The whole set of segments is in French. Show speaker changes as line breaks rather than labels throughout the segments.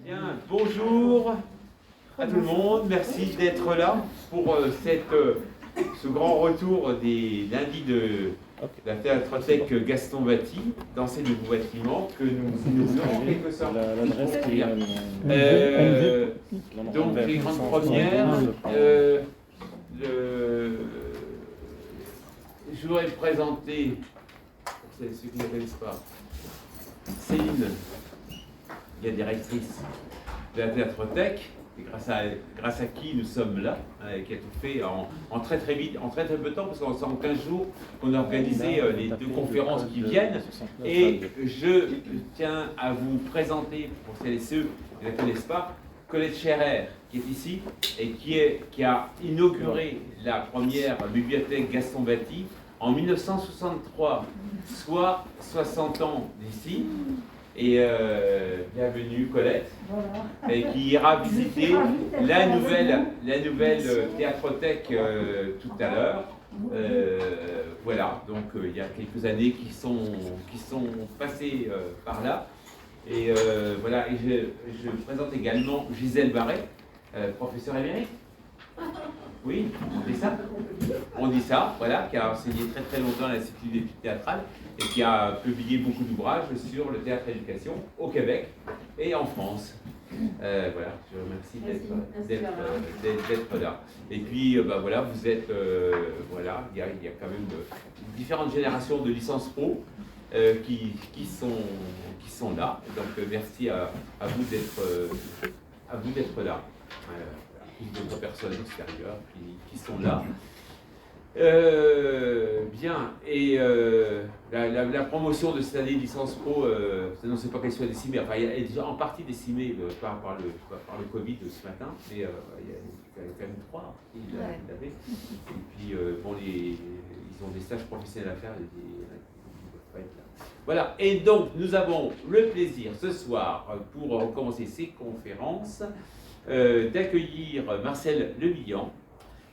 Bien, bonjour à tout le monde, merci d'être là pour ce grand retour des lundis de la Théâtrothèque Gaston Batty dans ces nouveaux bâtiments que nous faisons en quelque sorte. Donc les grandes premières, je voudrais présenter, pour ceux qui ne connaissent pas, Céline, la directrice de la Théâtrothèque, et grâce à qui nous sommes là, qui a tout fait en très vite, en très peu de temps, parce qu'en 15 jours, on a organisé les 2 conférences qui viennent. Et je tiens à vous présenter, pour celles et ceux qui ne la connaissent pas, Colette Scherer, qui est ici, et qui a inauguré la première bibliothèque Gaston Batty en 1963, soit 60 ans d'ici. Et bienvenue Colette, voilà. Et qui ira visiter la nouvelle Théâtrothèque tout à l'heure. Voilà, donc il y a quelques années qui sont passées par là. Et voilà, et je présente également Gisèle Barret, professeure émérite. Oui, on dit ça. On dit ça, voilà, qui a enseigné très longtemps à l'Institut d'études théâtrales et qui a publié beaucoup d'ouvrages sur le théâtre éducation au Québec et en France. Voilà, je vous remercie d'être là. Et puis, voilà, vous êtes, voilà, il y a quand même différentes générations de licences pro qui sont là. Donc, merci à vous d'être là. D'autres personnes extérieures qui sont là. Bien, et la promotion de cette année licence pro, je ne sais pas qu'elle soit décimée, enfin elle est déjà en partie décimée par le Covid ce matin, mais il y a quand même 3 qui l'avaient. Et puis bon, ils ont des stages professionnels à faire, ils ne peuvent pas être là. Voilà, et donc nous avons le plaisir ce soir, pour commencer ces conférences, d'accueillir Marcel Levillan,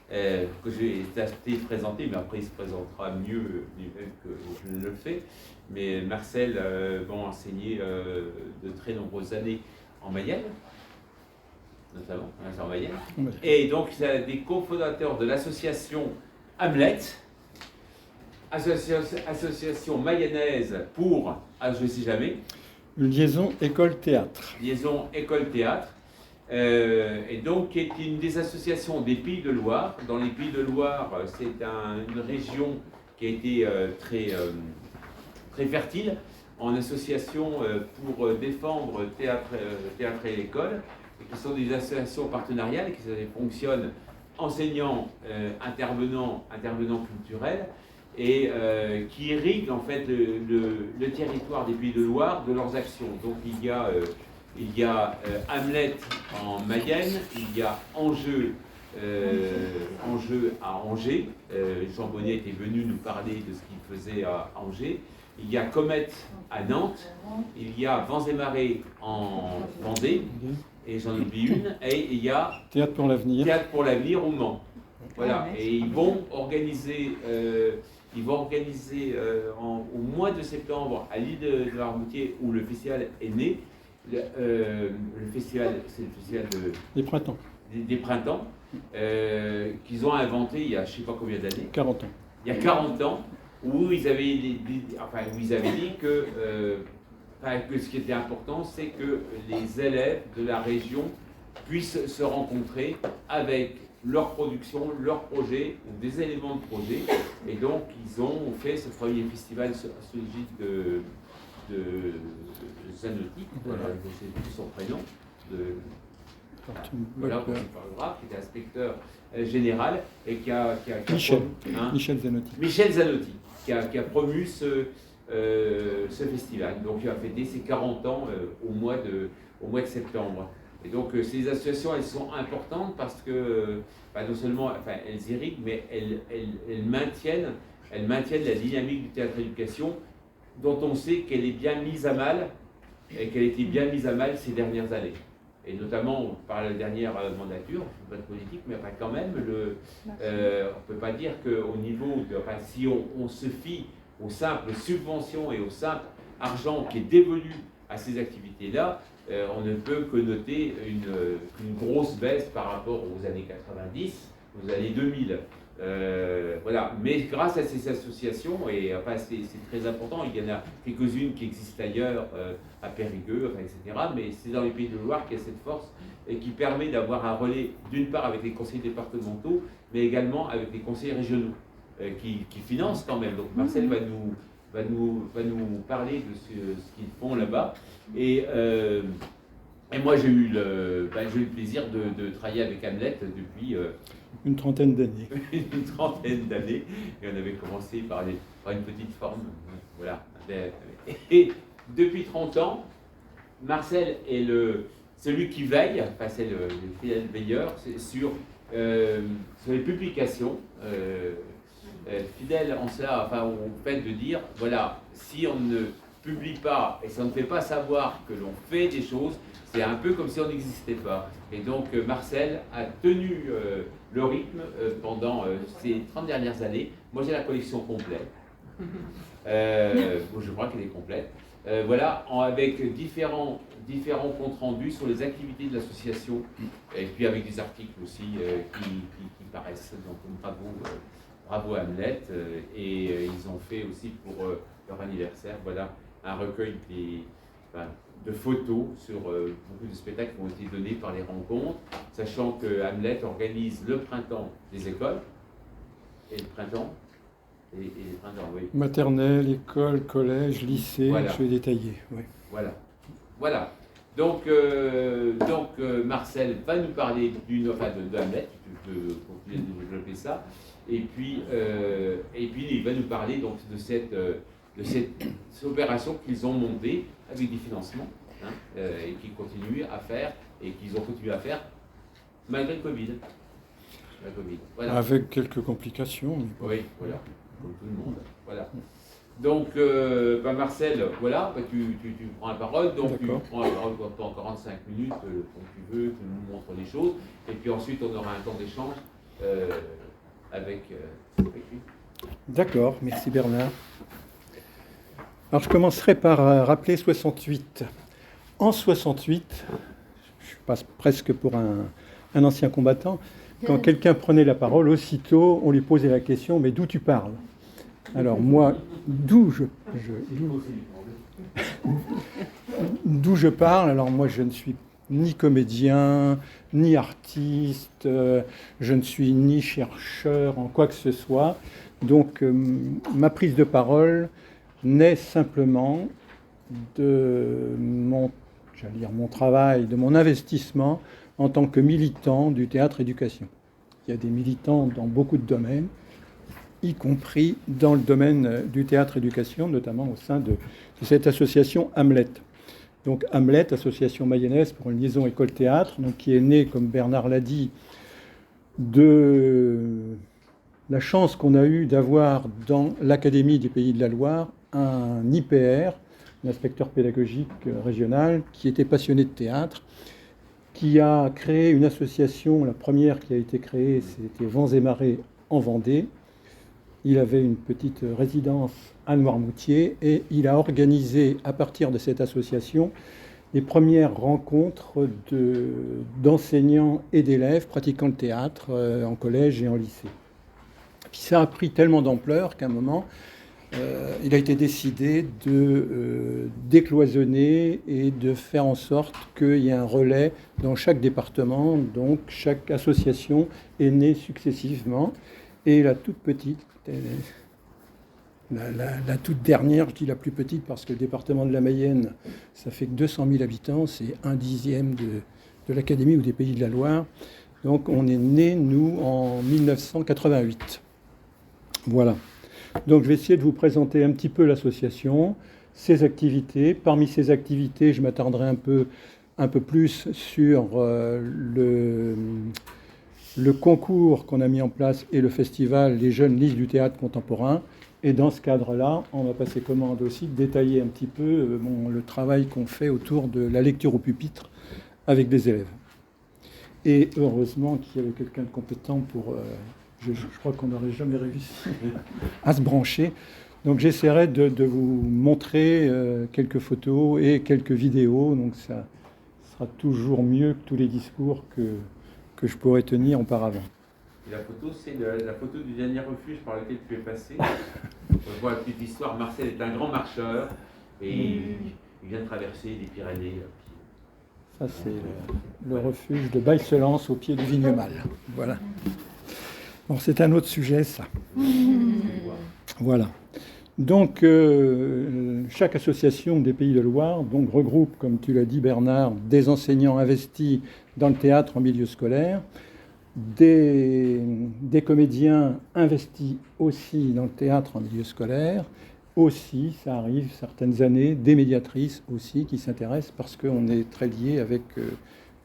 que j'ai été présenté, mais après il se présentera mieux lui-même que je ne le fais. Mais Marcel va enseigner de très nombreuses années en Mayenne, notamment en Mayenne. Et donc c'est un des cofondateurs de l'association Hamlet, association mayonnaise pour, je ne sais jamais,
Liaison École Théâtre.
Liaison École Théâtre. Et donc, qui est une des associations des Pays de Loire. Dans les Pays de Loire, c'est une région qui a été très fertile en association pour défendre théâtre et l'école, et qui sont des associations partenariales qui fonctionnent enseignants, intervenants culturels, et qui irriguent en fait le territoire des Pays de Loire de leurs actions. Donc, il y a Hamlet en Mayenne, il y a Angers à Angers. Jean Bonnet était venu nous parler de ce qu'il faisait à Angers. Il y a Comète à Nantes, il y a Vents et Marées en Vendée, et j'en oublie une, et il y a
Théâtre pour l'avenir
au Mans. Voilà, et ils vont organiser au mois de septembre à l'île de l'Armoutier, où le festival est né. Le festival, c'est le festival des printemps qu'ils ont inventé il y a je ne sais pas combien d'années.
40 ans.
Il y a 40 ans, où ils avaient dit que ce qui était important, c'est que les élèves de la région puissent se rencontrer avec leur production, leurs projets, ou des éléments de projet. Et donc, ils ont fait ce premier festival sous l'égide de Zanotti, voilà, je ne sais plus son prénom, voilà, qui était inspecteur général, et qui a Michel Zanotti, qui a promu ce festival. Donc il a fêté ses 40 ans au mois de septembre. Et donc ces associations, elles sont importantes parce que non seulement elles irriguent, mais elles maintiennent la dynamique du théâtre éducation, dont on sait qu'elle est bien mise à mal, et qu'elle était bien mise à mal ces dernières années. Et notamment par la dernière mandature, je ne suis pas politique, mais quand même, on ne peut pas dire qu'au niveau si on se fie aux simples subventions et au simple argent qui est dévolu à ces activités-là, on ne peut que noter une grosse baisse par rapport aux années 90, aux années 2000. Voilà. Mais grâce à ces associations, et enfin, c'est très important, il y en a quelques-unes qui existent ailleurs, à Périgueux, enfin, etc. Mais c'est dans les Pays de Loire qu'il y a cette force et qui permet d'avoir un relais, d'une part avec les conseils départementaux, mais également avec les conseils régionaux, qui financent quand même. Donc Marcel va nous parler de ce qu'ils font là-bas. Et moi, j'ai eu le plaisir de travailler avec Hamlet depuis
une trentaine d'années.
Une trentaine d'années. Et on avait commencé par une petite forme. Voilà. Et depuis 30 ans, Marcel est celui qui veille, enfin c'est le fidèle veilleur, sur les publications. Fidèle en cela, enfin au fait de dire, voilà, si on ne publie pas et si on ne fait pas savoir que l'on fait des choses, c'est un peu comme si on n'existait pas. Et donc Marcel a tenu le rythme pendant ces 30 dernières années. Moi j'ai la collection complète. Je crois qu'elle est complète. Voilà, avec différents comptes rendus sur les activités de l'association, et puis avec des articles aussi qui paraissent. Donc bravo à Hamlet. Et ils ont fait aussi pour leur anniversaire, voilà, un recueil de photos sur beaucoup de spectacles qui ont été donnés par les rencontres, sachant que Hamlet organise le printemps des écoles et le printemps. Et les printemps, oui.
Maternelle, école, collège, lycée,
voilà.
Je vais détailler. Oui.
Voilà. Donc Marcel va nous parler de Hamlet, tu peux continuer de développer ça, et puis il va nous parler donc de cette opération qu'ils ont montée avec des financements, et qu'ils continuent à faire, et qu'ils ont continué à faire malgré le Covid. Voilà.
Avec quelques complications. Mais...
Oui, voilà, comme tout le monde. Voilà. Donc, Marcel, voilà, tu prends la parole, donc tu prends la parole pendant 45 minutes, comme tu veux, tu nous montres les choses, et puis ensuite on aura un temps d'échange avec lui.
D'accord, merci Bernard. Alors je commencerai par rappeler 68. En 68, je passe presque pour un ancien combattant, quand quelqu'un prenait la parole, aussitôt on lui posait la question, mais d'où tu parles ? Alors moi, d'où je parle, alors moi je ne suis ni comédien, ni artiste, je ne suis ni chercheur en quoi que ce soit. Donc ma prise de parole naît simplement de mon travail, de mon investissement en tant que militant du théâtre-éducation. Il y a des militants dans beaucoup de domaines, y compris dans le domaine du théâtre-éducation, notamment au sein de cette association Hamlet. Donc Hamlet, association mayonnaise pour une liaison école-théâtre, donc qui est née, comme Bernard l'a dit, de la chance qu'on a eue d'avoir dans l'Académie des Pays de la Loire un IPR, un inspecteur pédagogique régional, qui était passionné de théâtre, qui a créé une association, la première qui a été créée, c'était Vents et Marées en Vendée. Il avait une petite résidence à Noirmoutier et il a organisé, à partir de cette association, les premières rencontres d'enseignants et d'élèves pratiquant le théâtre en collège et en lycée. Puis ça a pris tellement d'ampleur qu'à un moment, il a été décidé de décloisonner et de faire en sorte qu'il y ait un relais dans chaque département. Donc chaque association est née successivement. Et la toute petite, la toute dernière, je dis la plus petite parce que le département de la Mayenne, ça fait que 200 000 habitants, c'est 1/10 de l'Académie ou des Pays de la Loire. Donc on est nés, nous, en 1988. Voilà. Donc je vais essayer de vous présenter un petit peu l'association, ses activités. Parmi ces activités, je m'attarderai un peu plus sur le concours qu'on a mis en place et le festival Les Jeunes Listes du Théâtre Contemporain. Et dans ce cadre-là, on va passer commande aussi de détailler un petit peu le travail qu'on fait autour de la lecture au pupitre avec des élèves. Et heureusement qu'il y avait quelqu'un de compétent pour... je crois qu'on n'aurait jamais réussi à se brancher. Donc j'essaierai de vous montrer quelques photos et quelques vidéos. Donc ça, sera toujours mieux que tous les discours que je pourrais tenir auparavant.
Et la photo, c'est la photo du dernier refuge par lequel tu es passé. On voit la petite histoire. Marcel est un grand marcheur et il vient de traverser les Pyrénées.
Ça, c'est le refuge de Baillecelance au pied du Vignemal. Voilà. Bon, c'est un autre sujet, ça. Voilà. Donc, chaque association des Pays de Loire donc, regroupe, comme tu l'as dit Bernard, des enseignants investis dans le théâtre en milieu scolaire, des comédiens investis aussi dans le théâtre en milieu scolaire, aussi, ça arrive certaines années, des médiatrices aussi qui s'intéressent parce qu'on est très lié avec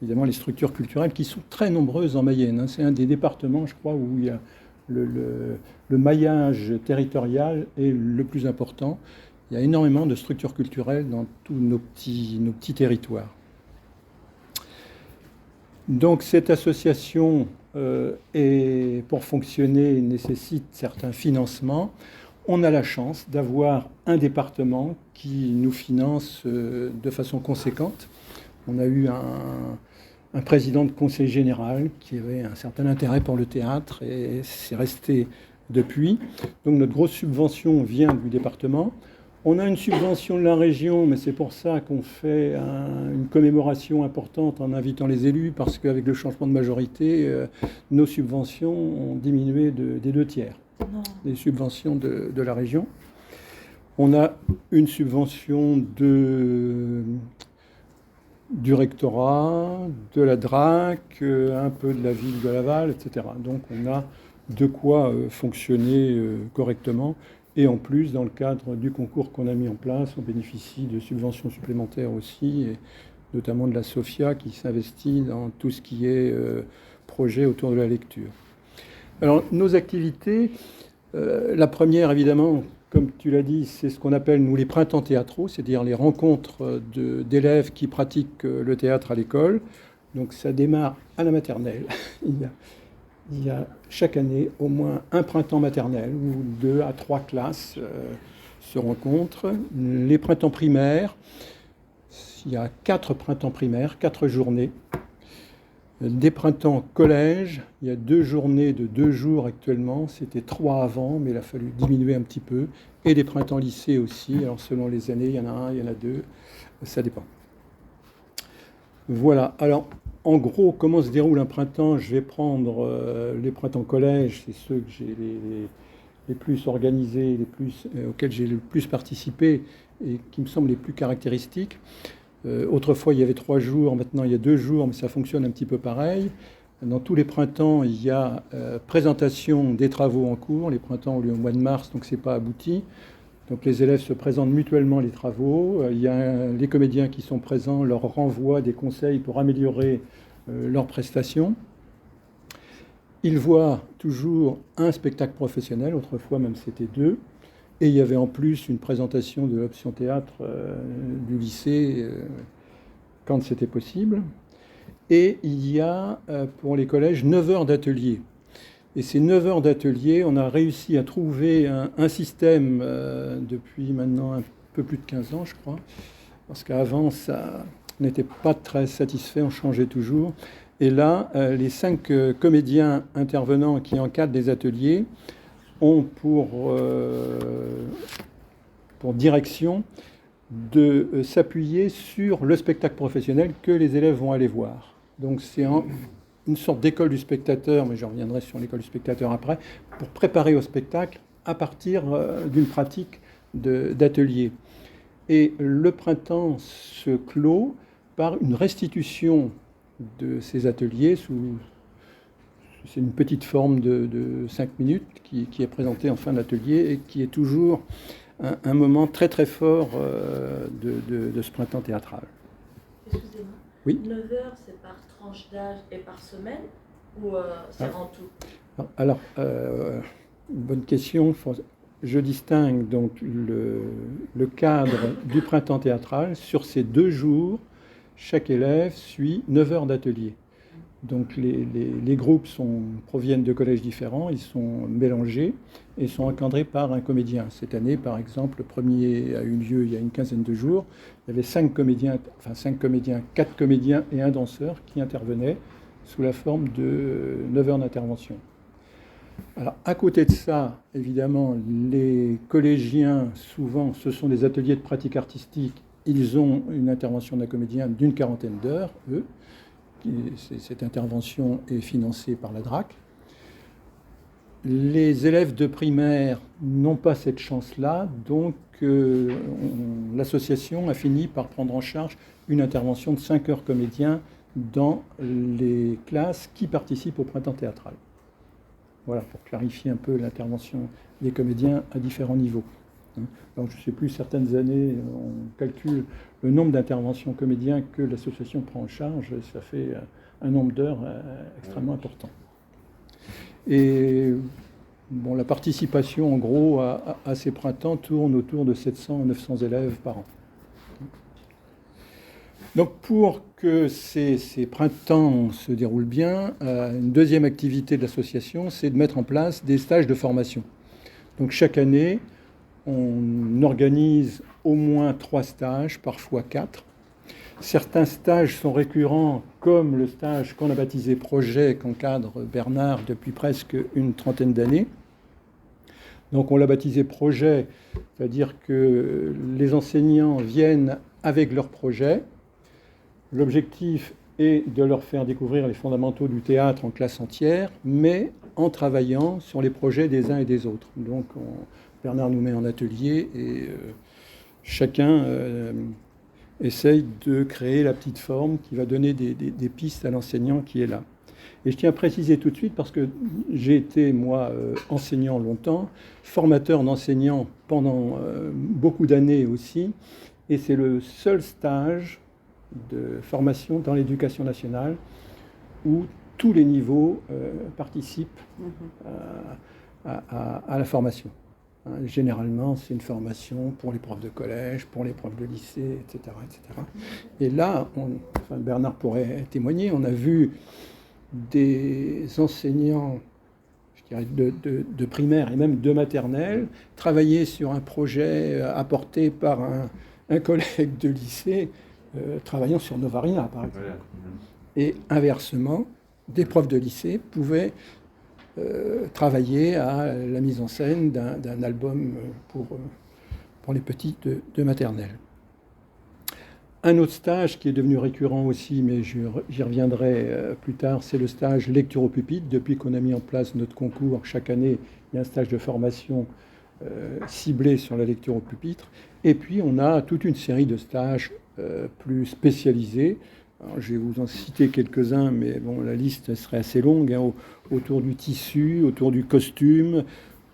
évidemment les structures culturelles qui sont très nombreuses en Mayenne. Hein. C'est un des départements, je crois, où il y a le maillage territorial est le plus important. Il y a énormément de structures culturelles dans tous nos petits territoires. Donc cette association, pour fonctionner, nécessite certains financements. On a la chance d'avoir un département qui nous finance de façon conséquente. On a eu un président de conseil général qui avait un certain intérêt pour le théâtre et c'est resté depuis. Donc notre grosse subvention vient du département. On a une subvention de la région, mais c'est pour ça qu'on fait une commémoration importante en invitant les élus, parce qu'avec le changement de majorité, nos subventions ont diminué des 2/3. Les subventions de la région. On a une subvention du rectorat, de la DRAC, un peu de la ville de Laval, etc. Donc on a de quoi fonctionner correctement. Et en plus, dans le cadre du concours qu'on a mis en place, on bénéficie de subventions supplémentaires aussi, et notamment de la SOFIA qui s'investit dans tout ce qui est projet autour de la lecture. Alors, nos activités, la première, évidemment, comme tu l'as dit, c'est ce qu'on appelle, nous, les printemps théâtraux, c'est-à-dire les rencontres d'élèves qui pratiquent le théâtre à l'école. Donc, ça démarre à la maternelle. Il y a chaque année au moins un printemps maternel où 2 à 3 classes se rencontrent. Les printemps primaires, il y a 4 printemps primaires, 4 journées. Des printemps collège, il y a 2 journées de 2 jours actuellement. C'était 3 avant, mais il a fallu diminuer un petit peu. Et des printemps lycée aussi. Alors selon les années, il y en a 1, il y en a 2. Ça dépend. Voilà. Alors, en gros, comment se déroule un printemps? Je vais prendre les printemps collège, c'est ceux que j'ai les plus organisés, auxquels j'ai le plus participé et qui me semblent les plus caractéristiques. Autrefois, il y avait 3 jours, maintenant il y a 2 jours, mais ça fonctionne un petit peu pareil. Dans tous les printemps, il y a présentation des travaux en cours. Les printemps ont lieu au mois de mars, donc ce n'est pas abouti. Donc les élèves se présentent mutuellement les travaux. Il y a les comédiens qui sont présents, leur renvoient des conseils pour améliorer leurs prestations. Ils voient toujours un spectacle professionnel, autrefois même c'était 2. Et il y avait en plus une présentation de l'option théâtre du lycée quand c'était possible. Et il y a pour les collèges 9 heures d'atelier. Et ces 9 heures d'atelier, on a réussi à trouver un système depuis maintenant un peu plus de 15 ans, je crois. Parce qu'avant, ça n'était pas très satisfait, on changeait toujours. Et là, les 5 comédiens intervenants qui encadrent des ateliers ont pour direction de s'appuyer sur le spectacle professionnel que les élèves vont aller voir. Donc c'est une sorte d'école du spectateur, mais je reviendrai sur l'école du spectateur après, pour préparer au spectacle à partir d'une pratique d'atelier. Et le printemps se clôt par une restitution de ces ateliers c'est une petite forme de 5 minutes qui est présentée en fin d'atelier et qui est toujours un moment très très fort de ce printemps théâtral.
Excusez-moi.
Oui.
9 heures, c'est par tranche d'âge et par semaine ou c'est en tout?
Alors, bonne question. Je distingue donc le cadre du printemps théâtral. Sur ces 2 jours, chaque élève suit 9 heures d'atelier. Donc les groupes proviennent de collèges différents, ils sont mélangés et sont encadrés par un comédien. Cette année, par exemple, le premier a eu lieu il y a une quinzaine de jours. Il y avait 4 comédiens et un danseur qui intervenaient sous la forme de 9 heures d'intervention. Alors, à côté de ça, évidemment, les collégiens, souvent, ce sont des ateliers de pratique artistique. Ils ont une intervention d'un comédien d'une 40aine d'heures, eux. Cette intervention est financée par la DRAC. Les élèves de primaire n'ont pas cette chance-là, donc l'association a fini par prendre en charge une intervention de 5 heures comédiens dans les classes qui participent au printemps théâtral. Voilà, pour clarifier un peu l'intervention des comédiens à différents niveaux. Donc je ne sais plus, certaines années, on calcule le nombre d'interventions comédiens que l'association prend en charge, ça fait un nombre d'heures extrêmement important. Et bon, la participation, en gros, à ces printemps tourne autour de 700 à 900 élèves par an. Donc pour que ces printemps se déroulent bien, une deuxième activité de l'association, c'est de mettre en place des stages de formation. Donc chaque année, on organise au moins 3 stages, parfois 4. Certains stages sont récurrents, comme le stage qu'on a baptisé Projet, qu'encadre Bernard depuis presque une trentaine d'années. Donc on l'a baptisé Projet, c'est-à-dire que les enseignants viennent avec leur projet. L'objectif est de leur faire découvrir les fondamentaux du théâtre en classe entière, mais en travaillant sur les projets des uns et des autres. Donc Bernard nous met en atelier et chacun essaye de créer la petite forme qui va donner des pistes à l'enseignant qui est là. Et je tiens à préciser tout de suite, parce que j'ai été, moi, enseignant longtemps, formateur d'enseignants pendant beaucoup d'années aussi, et c'est le seul stage de formation dans l'éducation nationale où tous les niveaux participent à la formation. Généralement, c'est une formation pour les profs de collège, pour les profs de lycée, etc. etc. Et là, Bernard pourrait témoigner, on a vu des enseignants, je dirais, de primaire et même de maternelle travailler sur un projet apporté par un collègue de lycée travaillant sur Novarina, par exemple. Voilà. Et inversement, des profs de lycée pouvaient travailler à la mise en scène d'un album pour les petits de maternelle. Un autre stage qui est devenu récurrent aussi, mais j'y reviendrai plus tard, c'est le stage lecture au pupitre. Depuis qu'on a mis en place notre concours, chaque année, il y a un stage de formation ciblé sur la lecture au pupitre. Et puis, on a toute une série de stages plus spécialisés. Alors, je vais vous en citer quelques-uns, mais bon, la liste serait assez longue, hein, autour du tissu, autour du costume,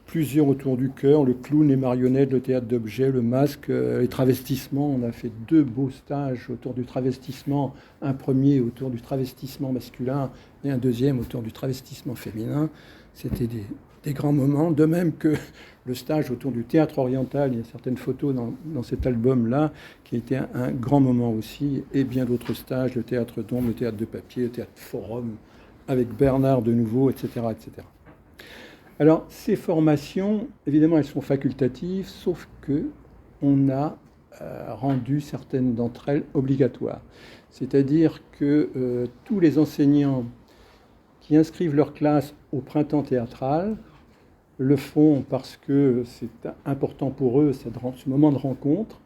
plusieurs autour du cœur, le clown, les marionnettes, le théâtre d'objets, le masque, les travestissements. On a fait 2 beaux stages autour du travestissement, un premier autour du travestissement masculin et un deuxième autour du travestissement féminin. C'était des grands moments, de même que le stage autour du théâtre oriental. Il y a certaines photos dans cet album-là qui a été un grand moment aussi, et bien d'autres stages, le théâtre d'ombre, le théâtre de papier, le théâtre forum, avec Bernard de nouveau, etc., etc. Alors, ces formations, évidemment, elles sont facultatives, sauf qu'on a rendu certaines d'entre elles obligatoires. C'est-à-dire que tous les enseignants qui inscrivent leur classe au printemps théâtral le font parce que c'est important pour eux, ce moment de rencontre.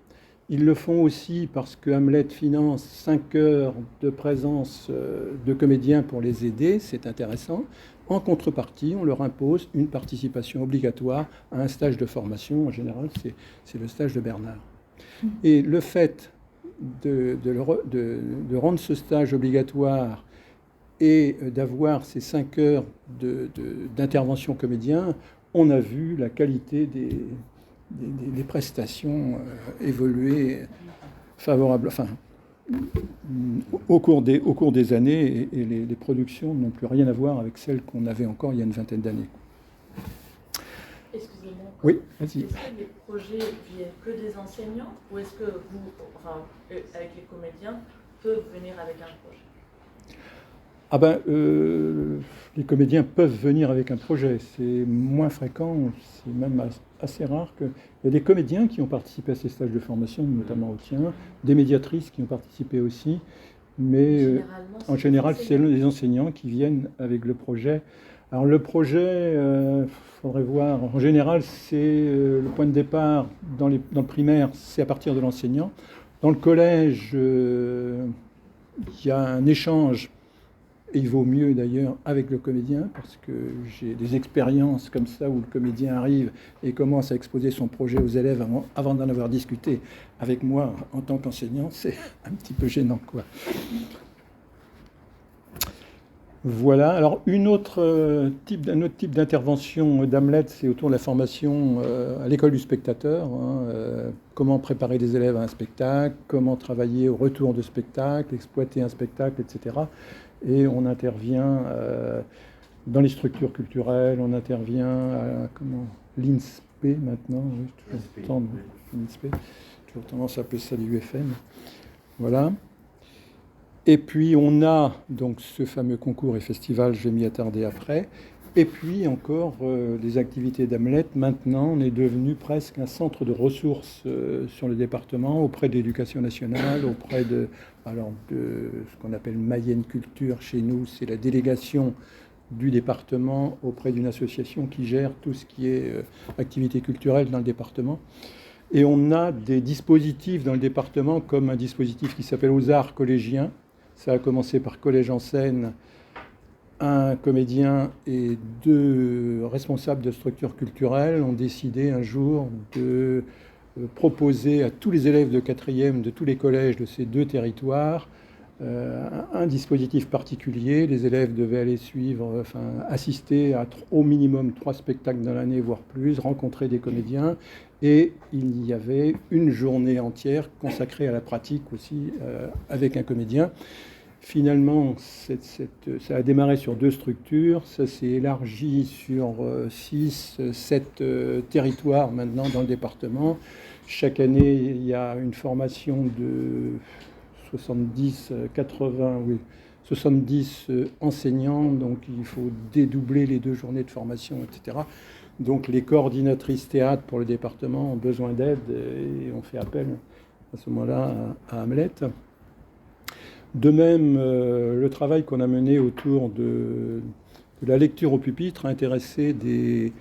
Ils le font aussi parce que Hamlet finance 5 heures de présence de comédiens pour les aider, c'est intéressant. En contrepartie, on leur impose une participation obligatoire à un stage de formation. En général, c'est le stage de Bernard. Et le fait de rendre ce stage obligatoire et d'avoir ces 5 heures d'intervention comédien, on a vu la qualité des prestations évoluer favorable, enfin, au cours des années, et les productions n'ont plus rien à voir avec celles qu'on avait encore il y a une vingtaine d'années.
Excusez-moi.
Oui, vas-y.
Est-ce que les projets viennent que des enseignants ou est-ce que vous, avec les comédiens, peuvent venir avec un projet?
Ah ben, les comédiens peuvent venir avec un projet. C'est moins fréquent, c'est même assez rare que... Il y a des comédiens qui ont participé à ces stages de formation, notamment au tien, des médiatrices qui ont participé aussi, mais en général, c'est les enseignants qui viennent avec le projet. Alors le projet, faudrait voir, en général, c'est le point de départ dans le primaire, c'est à partir de l'enseignant. Dans le collège, il y a un échange. Et il vaut mieux d'ailleurs avec le comédien, parce que j'ai des expériences comme ça où le comédien arrive et commence à exposer son projet aux élèves avant d'en avoir discuté avec moi en tant qu'enseignant. C'est un petit peu gênant, quoi. Voilà. Alors, un autre type d'intervention d'Hamlet, c'est autour de la formation à l'école du spectateur. Comment préparer des élèves à un spectacle, comment travailler au retour de spectacle, exploiter un spectacle, etc. Et on intervient dans les structures culturelles, on intervient à l'INSPE maintenant, l'INSPE, toujours tendance à appeler ça l'UFM. Voilà. Et puis on a donc ce fameux concours et festival, je vais m'y attarder après. Et puis encore les activités d'Hamlet. Maintenant, on est devenu presque un centre de ressources sur le département, auprès de l'Éducation nationale, auprès de ce qu'on appelle Mayenne Culture chez nous, c'est la délégation du département auprès d'une association qui gère tout ce qui est activité culturelle dans le département. Et on a des dispositifs dans le département, comme un dispositif qui s'appelle Aux Arts collégiens. Ça a commencé par Collège en Seine. Un comédien et 2 responsables de structures culturelles ont décidé un jour de proposer à tous les élèves de 4e de tous les collèges de ces 2 territoires un dispositif particulier. Les élèves devaient aller assister à au minimum 3 spectacles dans l'année, voire plus, rencontrer des comédiens. Et il y avait une journée entière consacrée à la pratique aussi avec un comédien. Finalement, ça a démarré sur 2 structures, ça s'est élargi sur 6, 7 territoires maintenant dans le département. Chaque année, il y a une formation de 70 enseignants, donc il faut dédoubler les 2 journées de formation, etc. Donc les coordinatrices théâtre pour le département ont besoin d'aide et on fait appel à ce moment-là à Hamlet. De même, le travail qu'on a mené autour de la lecture au pupitre a intéressé des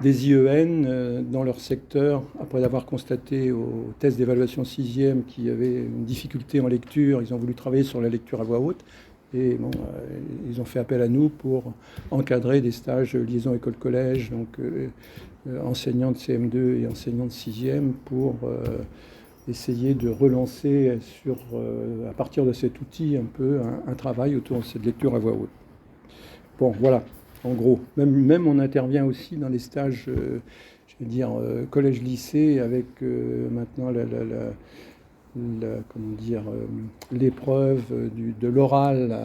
IEN dans leur secteur, après avoir constaté au test d'évaluation 6e qu'il y avait une difficulté en lecture. Ils ont voulu travailler sur la lecture à voix haute. Et bon, ils ont fait appel à nous pour encadrer des stages liaison école-collège, donc enseignants de CM2 et enseignants de 6e, pour essayer de relancer à partir de cet outil un peu un travail autour de cette lecture à voix haute. Bon, voilà, en gros. Même on intervient aussi dans les stages, collège-lycée, avec maintenant l'épreuve de l'oral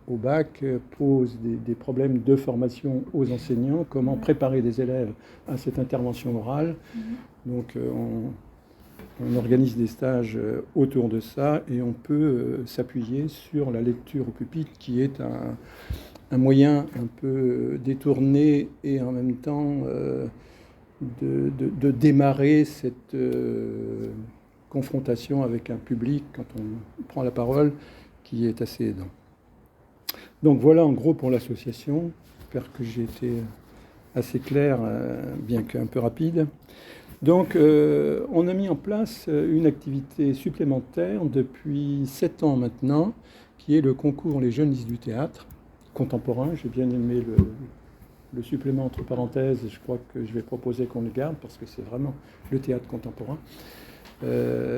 au bac pose des problèmes de formation aux enseignants, comment préparer des élèves à cette intervention orale. Donc on organise des stages autour de ça et on peut s'appuyer sur la lecture au pupitre, qui est un moyen un peu détourné et en même temps de démarrer cette confrontation avec un public, quand on prend la parole, qui est assez aidant. Donc voilà en gros pour l'association. J'espère que j'ai été assez clair, bien qu'un peu rapide. Donc on a mis en place une activité supplémentaire depuis 7 ans maintenant, qui est le concours Les Jeunes Lisent du Théâtre contemporain. J'ai bien aimé le supplément entre parenthèses, et je crois que je vais proposer qu'on le garde, parce que c'est vraiment le théâtre contemporain.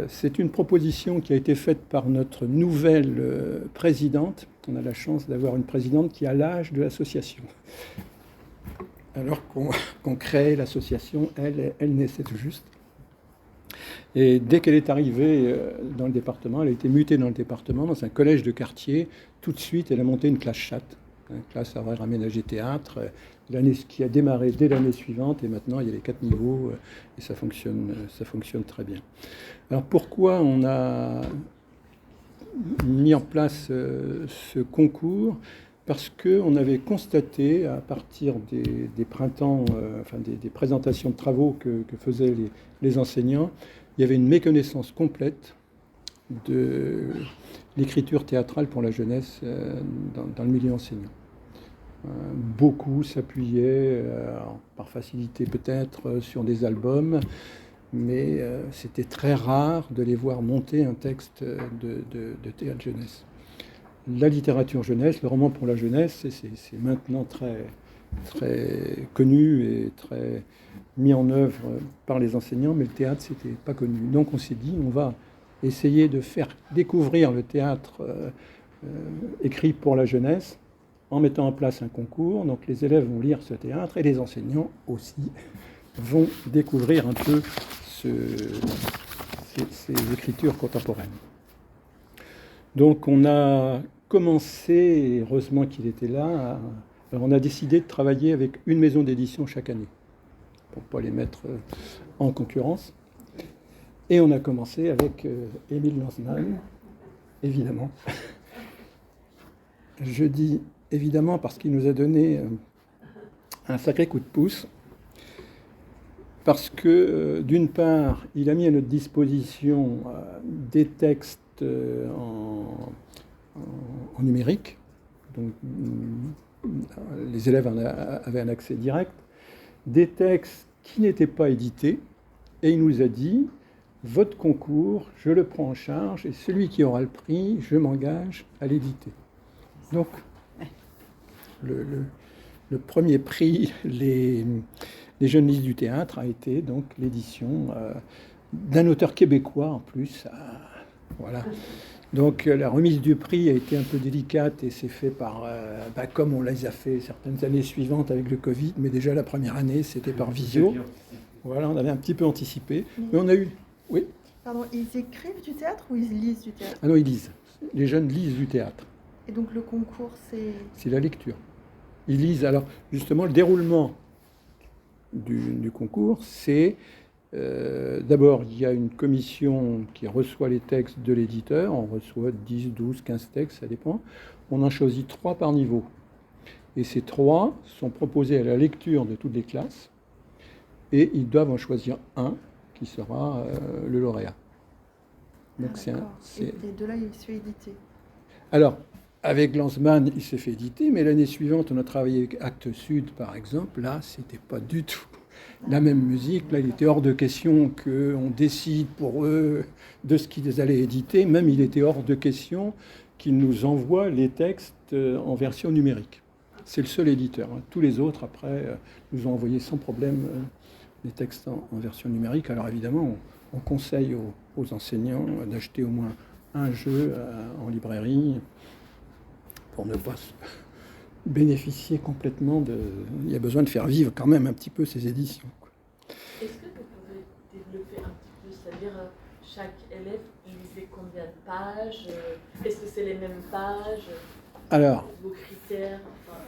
C'est une proposition qui a été faite par notre nouvelle présidente. On a la chance d'avoir une présidente qui a l'âge de l'association. Alors qu'on crée l'association, elle naissait tout juste. Et dès qu'elle est arrivée dans le département, elle a été mutée dans le département, dans un collège de quartier. Tout de suite, elle a monté une classe chatte, une classe horaire aménagée théâtre, qui a démarré dès l'année suivante, et maintenant il y a les 4 niveaux, et ça fonctionne très bien. Alors pourquoi on a mis en place ce concours ? parce qu'on avait constaté, à partir des printemps, des présentations de travaux que faisaient les enseignants, il y avait une méconnaissance complète de l'écriture théâtrale pour la jeunesse dans le milieu enseignant. Beaucoup s'appuyaient, par facilité peut-être, sur des albums, mais c'était très rare de les voir monter un texte de théâtre jeunesse. La littérature jeunesse, le roman pour la jeunesse, c'est maintenant très, très connu et très mis en œuvre par les enseignants, mais le théâtre, c'était pas connu. Donc on s'est dit, on va essayer de faire découvrir le théâtre écrit pour la jeunesse en mettant en place un concours. Donc les élèves vont lire ce théâtre et les enseignants aussi vont découvrir un peu ces écritures contemporaines. Donc on a commencé, heureusement qu'il était là, on a décidé de travailler avec une maison d'édition chaque année, pour ne pas les mettre en concurrence. Et on a commencé avec Émile Lanzmann, évidemment. Je dis évidemment parce qu'il nous a donné un sacré coup de pouce, parce que d'une part, il a mis à notre disposition des textes en numérique, donc les élèves avaient un accès direct, des textes qui n'étaient pas édités, et il nous a dit, votre concours, je le prends en charge, et celui qui aura le prix, je m'engage à l'éditer. Donc, le premier prix, les jeunes listes du théâtre, a été donc l'édition d'un auteur québécois en plus. Voilà. Donc la remise du prix a été un peu délicate et c'est fait par, comme on les a fait certaines années suivantes avec le Covid, mais déjà la première année c'était par visio. Voilà, on avait un petit peu anticipé, mais on a eu... Oui.
Pardon, ils écrivent du théâtre ou ils lisent du théâtre?
Ah non, ils lisent. Les jeunes lisent du théâtre.
Et donc le concours, c'est...
C'est la lecture. Ils lisent. Alors justement, le déroulement du concours, c'est... d'abord, il y a une commission qui reçoit les textes de l'éditeur. On reçoit 10, 12, 15 textes, ça dépend. On en choisit 3 par niveau. Et ces 3 sont proposés à la lecture de toutes les classes. Et ils doivent en choisir un qui sera le lauréat. Donc
Et de là, il se fait éditer.
Alors, avec Lanzmann, il s'est fait éditer, mais l'année suivante, on a travaillé avec Actes Sud, par exemple. Là, c'était pas du tout la même musique. Là, il était hors de question qu'on décide pour eux de ce qu'ils allaient éditer. Même, il était hors de question qu'ils nous envoient les textes en version numérique. C'est le seul éditeur. Tous les autres, après, nous ont envoyé sans problème les textes en version numérique. Alors, évidemment, on conseille aux enseignants d'acheter au moins un jeu en librairie pour ne pas bénéficier complètement de... Il y a besoin de faire vivre quand même un petit peu ces éditions.
Est-ce que vous pouvez développer un petit peu, c'est-à-dire chaque élève lisait combien de pages? Est-ce que c'est les mêmes pages?
Alors,
vos critères?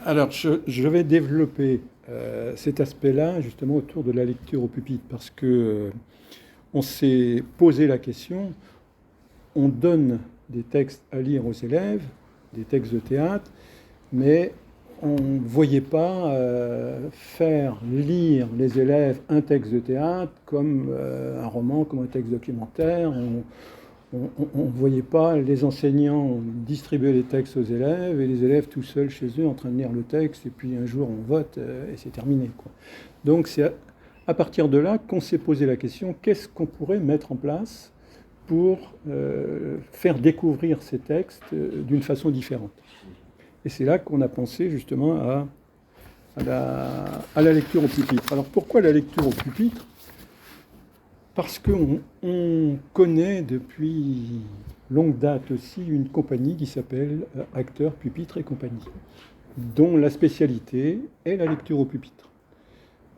Alors je vais développer cet aspect-là justement autour de la lecture au pupitre, parce que on s'est posé la question, on donne des textes à lire aux élèves, des textes de théâtre, mais on ne voyait pas faire lire les élèves un texte de théâtre comme un roman, comme un texte documentaire. On ne voyait pas les enseignants distribuer les textes aux élèves et les élèves tout seuls chez eux en train de lire le texte et puis un jour on vote et c'est terminé, quoi. Donc c'est à partir de là qu'on s'est posé la question, qu'est-ce qu'on pourrait mettre en place pour faire découvrir ces textes d'une façon différente. Et c'est là qu'on a pensé justement à la lecture au pupitre. Alors pourquoi la lecture au pupitre ? Parce qu'on connaît depuis longue date aussi une compagnie qui s'appelle Acteurs, Pupitres et Compagnie, dont la spécialité est la lecture au pupitre.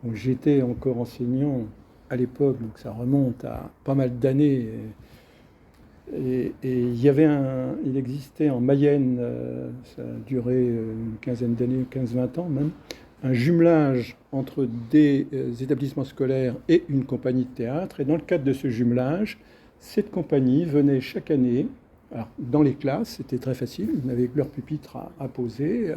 Donc, j'étais encore enseignant à l'époque, donc ça remonte à pas mal d'années. Et il existait en Mayenne, ça a duré une quinzaine d'années, 15-20 ans même, un jumelage entre des établissements scolaires et une compagnie de théâtre. Et dans le cadre de ce jumelage, cette compagnie venait chaque année Alors, dans les classes, c'était très facile. Ils n'avaient que leur pupitre à poser.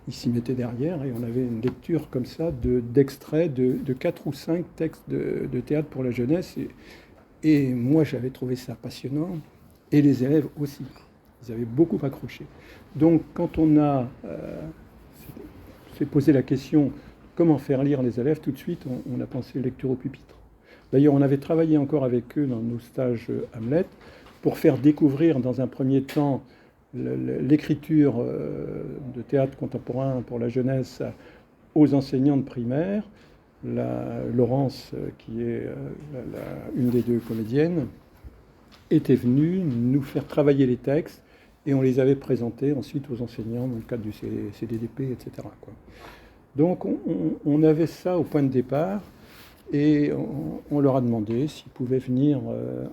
Ils s'y mettaient derrière et on avait une lecture comme ça d'extraits de 4 ou 5 textes de théâtre pour la jeunesse. Et moi, j'avais trouvé ça passionnant. Et les élèves aussi. Ils avaient beaucoup accroché. Donc, quand on s'est posé la question comment faire lire les élèves, tout de suite, on a pensé lecture au pupitre. D'ailleurs, on avait travaillé encore avec eux dans nos stages Hamlet pour faire découvrir dans un premier temps l'écriture de théâtre contemporain pour la jeunesse aux enseignants de primaire. Laurence, qui est une des deux comédiennes, était venue nous faire travailler les textes et on les avait présentés ensuite aux enseignants dans le cadre du CDDP, etc. Donc on avait ça au point de départ. Et on leur a demandé s'ils pouvaient venir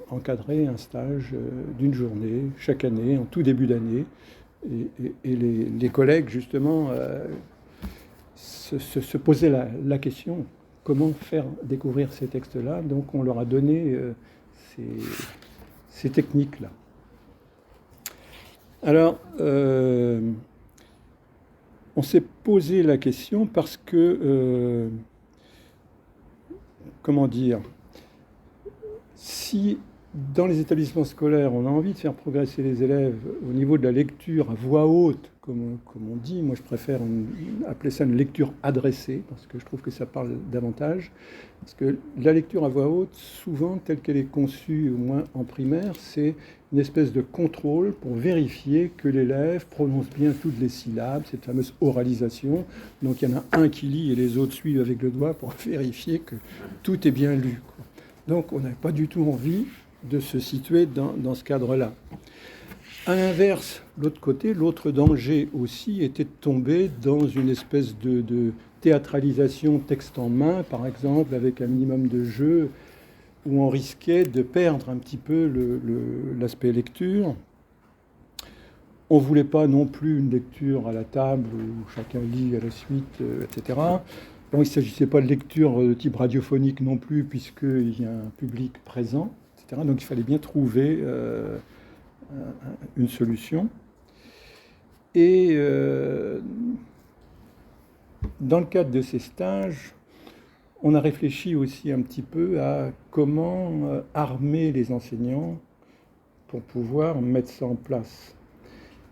encadrer un stage d'une journée chaque année, en tout début d'année. Et les collègues, justement, se posaient la question, comment faire découvrir ces textes-là. Donc on leur a donné ces techniques-là. Alors, on s'est posé la question parce que... comment dire, si dans les établissements scolaires, on a envie de faire progresser les élèves au niveau de la lecture à voix haute, comme on dit, moi je préfère appeler ça une lecture adressée, parce que je trouve que ça parle davantage. Parce que la lecture à voix haute, souvent, telle qu'elle est conçue, au moins en primaire, c'est une espèce de contrôle pour vérifier que l'élève prononce bien toutes les syllabes, cette fameuse oralisation. Donc il y en a un qui lit et les autres suivent avec le doigt pour vérifier que tout est bien lu, quoi. Donc on n'a pas du tout envie de se situer dans ce cadre-là. À l'inverse, l'autre côté, l'autre danger aussi était de tomber dans une espèce de théâtralisation texte en main, par exemple, avec un minimum de jeu, où on risquait de perdre un petit peu l'aspect lecture. On ne voulait pas non plus une lecture à la table où chacun lit à la suite, etc. Bon, il ne s'agissait pas de lecture de type radiophonique non plus, puisqu'il y a un public présent, etc. Donc il fallait bien trouver une solution. Et dans le cadre de ces stages, on a réfléchi aussi un petit peu à comment armer les enseignants pour pouvoir mettre ça en place.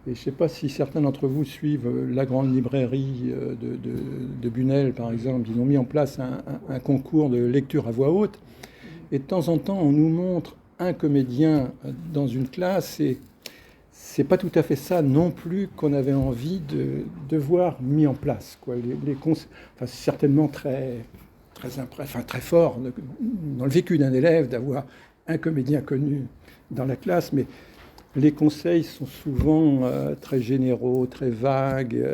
Et je ne sais pas si certains d'entre vous suivent la grande librairie de Bunel, par exemple. Ils ont mis en place un concours de lecture à voix haute. Et de temps en temps, on nous montre un comédien dans une classe. Et c'est pas tout à fait ça non plus qu'on avait envie de voir mis en place, quoi. C'est certainement très fort dans le vécu d'un élève d'avoir un comédien connu dans la classe, mais les conseils sont souvent très généraux, très vagues,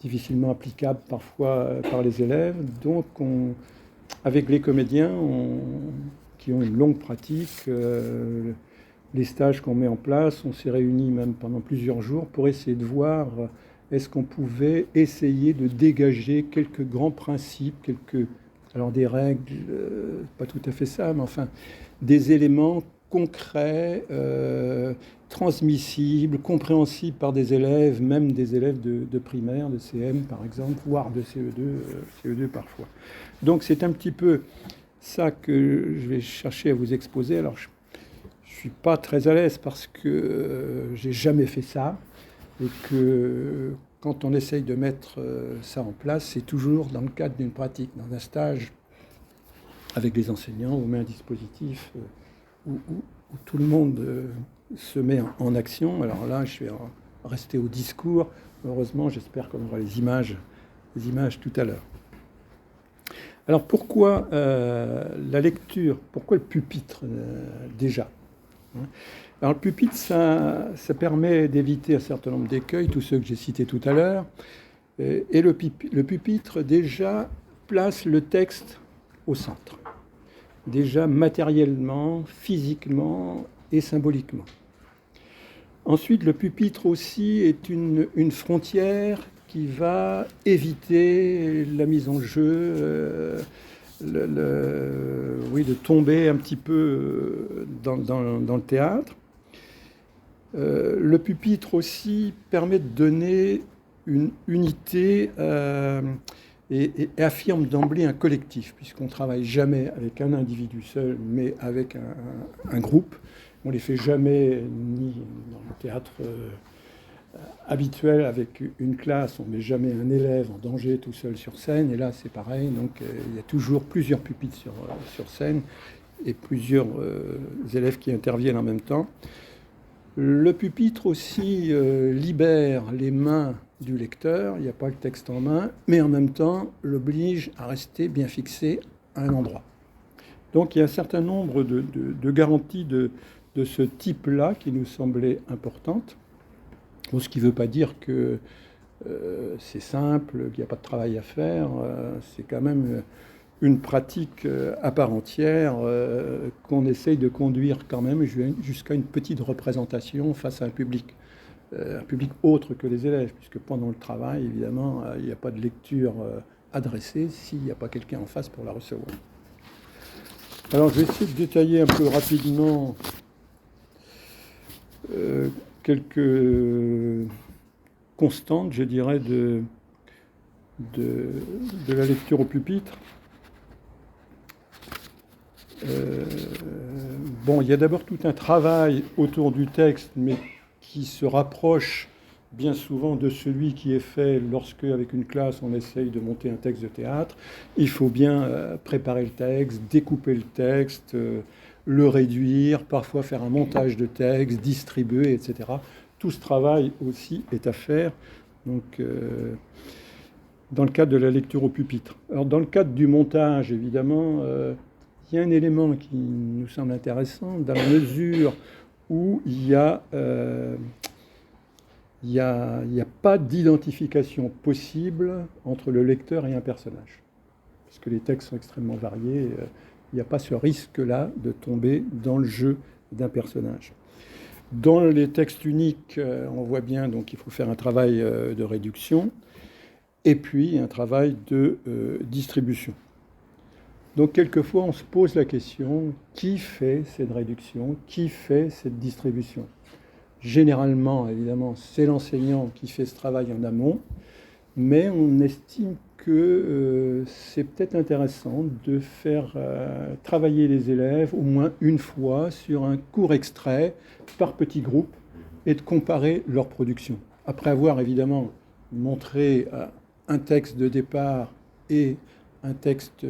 difficilement applicables parfois par les élèves. Donc, avec les comédiens qui ont une longue pratique, les stages qu'on met en place, on s'est réunis même pendant plusieurs jours pour essayer de voir est-ce qu'on pouvait essayer de dégager quelques grands principes, alors des règles, pas tout à fait ça, mais enfin des éléments concrets, transmissibles, compréhensibles par des élèves, même des élèves de primaire, de CM par exemple, voire de CE2 parfois. Donc c'est un petit peu ça que je vais chercher à vous exposer. Alors je suis pas très à l'aise parce que j'ai jamais fait ça et que quand on essaye de mettre ça en place, c'est toujours dans le cadre d'une pratique, dans un stage avec les enseignants, on met un dispositif où tout le monde se met en action. Alors là, je vais rester au discours. Heureusement, j'espère qu'on aura les images tout à l'heure. Alors pourquoi la lecture? Pourquoi le pupitre déjà? Alors le pupitre, ça permet d'éviter un certain nombre d'écueils, tous ceux que j'ai cités tout à l'heure. Et le pupitre, déjà, place le texte au centre. Déjà matériellement, physiquement et symboliquement. Ensuite, le pupitre aussi est une frontière qui va éviter la mise en jeu, de tomber un petit peu dans le théâtre. Le pupitre aussi permet de donner une unité et affirme d'emblée un collectif, puisqu'on ne travaille jamais avec un individu seul, mais avec un groupe. On ne les fait jamais ni dans le théâtre habituel avec une classe, on ne met jamais un élève en danger tout seul sur scène, et là c'est pareil, donc il y a toujours plusieurs pupitres sur scène et plusieurs élèves qui interviennent en même temps. Le pupitre aussi libère les mains du lecteur, il n'y a pas le texte en main, mais en même temps l'oblige à rester bien fixé à un endroit. Donc il y a un certain nombre de garanties de ce type-là qui nous semblaient importantes. Bon, ce qui ne veut pas dire que c'est simple, qu'il n'y a pas de travail à faire, c'est quand même une pratique à part entière qu'on essaye de conduire quand même jusqu'à une petite représentation face à un public autre que les élèves, puisque pendant le travail, évidemment, il n'y a pas de lecture adressée s'il n'y a pas quelqu'un en face pour la recevoir. Alors, je vais essayer de détailler un peu rapidement quelques constantes, je dirais, de la lecture au pupitre. Bon, il y a d'abord tout un travail autour du texte, mais qui se rapproche bien souvent de celui qui est fait lorsque, avec une classe, on essaye de monter un texte de théâtre. Il faut bien préparer le texte, découper le texte, le réduire, parfois faire un montage de texte, distribuer, etc. Tout ce travail aussi est à faire donc, dans le cadre de la lecture au pupitre. Alors, dans le cadre du montage, évidemment, il y a un élément qui nous semble intéressant dans la mesure où il n'y a pas d'identification possible entre le lecteur et un personnage. Parce que les textes sont extrêmement variés, il n'y a pas ce risque-là de tomber dans le jeu d'un personnage. Dans les textes uniques, on voit bien donc qu'il faut faire un travail de réduction et puis un travail de distribution. Donc quelquefois on se pose la question, qui fait cette réduction, qui fait cette distribution ? Généralement, évidemment, c'est l'enseignant qui fait ce travail en amont, mais on estime que c'est peut-être intéressant de faire travailler les élèves au moins une fois sur un court extrait par petits groupes et de comparer leur production. Après avoir évidemment montré un texte de départ et un texte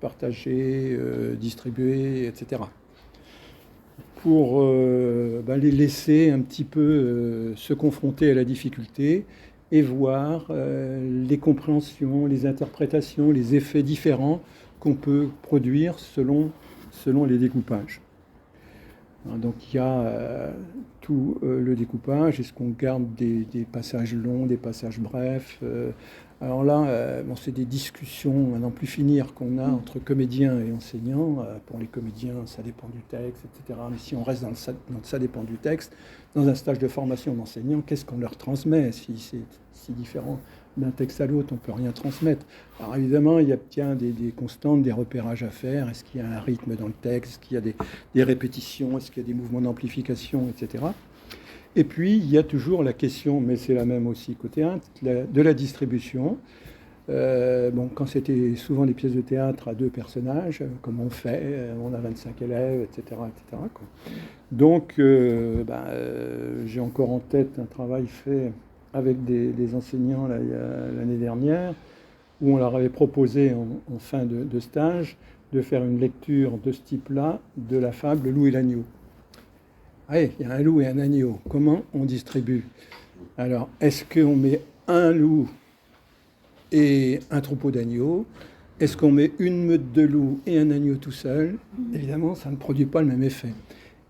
partagé, distribué, etc. Pour les laisser un petit peu se confronter à la difficulté et voir les compréhensions, les interprétations, les effets différents qu'on peut produire selon les découpages. Donc il y a tout le découpage, est-ce qu'on garde des passages longs, des passages brefs alors là, c'est des discussions à n'en plus finir qu'on a entre comédiens et enseignants. Pour les comédiens, ça dépend du texte, etc. Mais si on reste dans ça dépend du texte, dans un stage de formation d'enseignants, qu'est-ce qu'on leur transmet ? Si c'est si différent d'un texte à l'autre, on ne peut rien transmettre. Alors évidemment, il y a bien des constantes, des repérages à faire. Est-ce qu'il y a un rythme dans le texte ? Est-ce qu'il y a des répétitions ? Est-ce qu'il y a des mouvements d'amplification, etc. Et puis, il y a toujours la question, mais c'est la même aussi côté de la distribution. Quand c'était souvent des pièces de théâtre à 2 personnages, comme on fait, on a 25 élèves, etc. quoi. Donc, j'ai encore en tête un travail fait avec des enseignants l'année dernière, où on leur avait proposé en fin de stage de faire une lecture de ce type-là de la fable Le loup et l'agneau. Il y a un loup et un agneau. Comment on distribue ? Alors, est-ce qu'on met un loup et un troupeau d'agneaux ? Est-ce qu'on met une meute de loups et un agneau tout seul ? Évidemment, ça ne produit pas le même effet.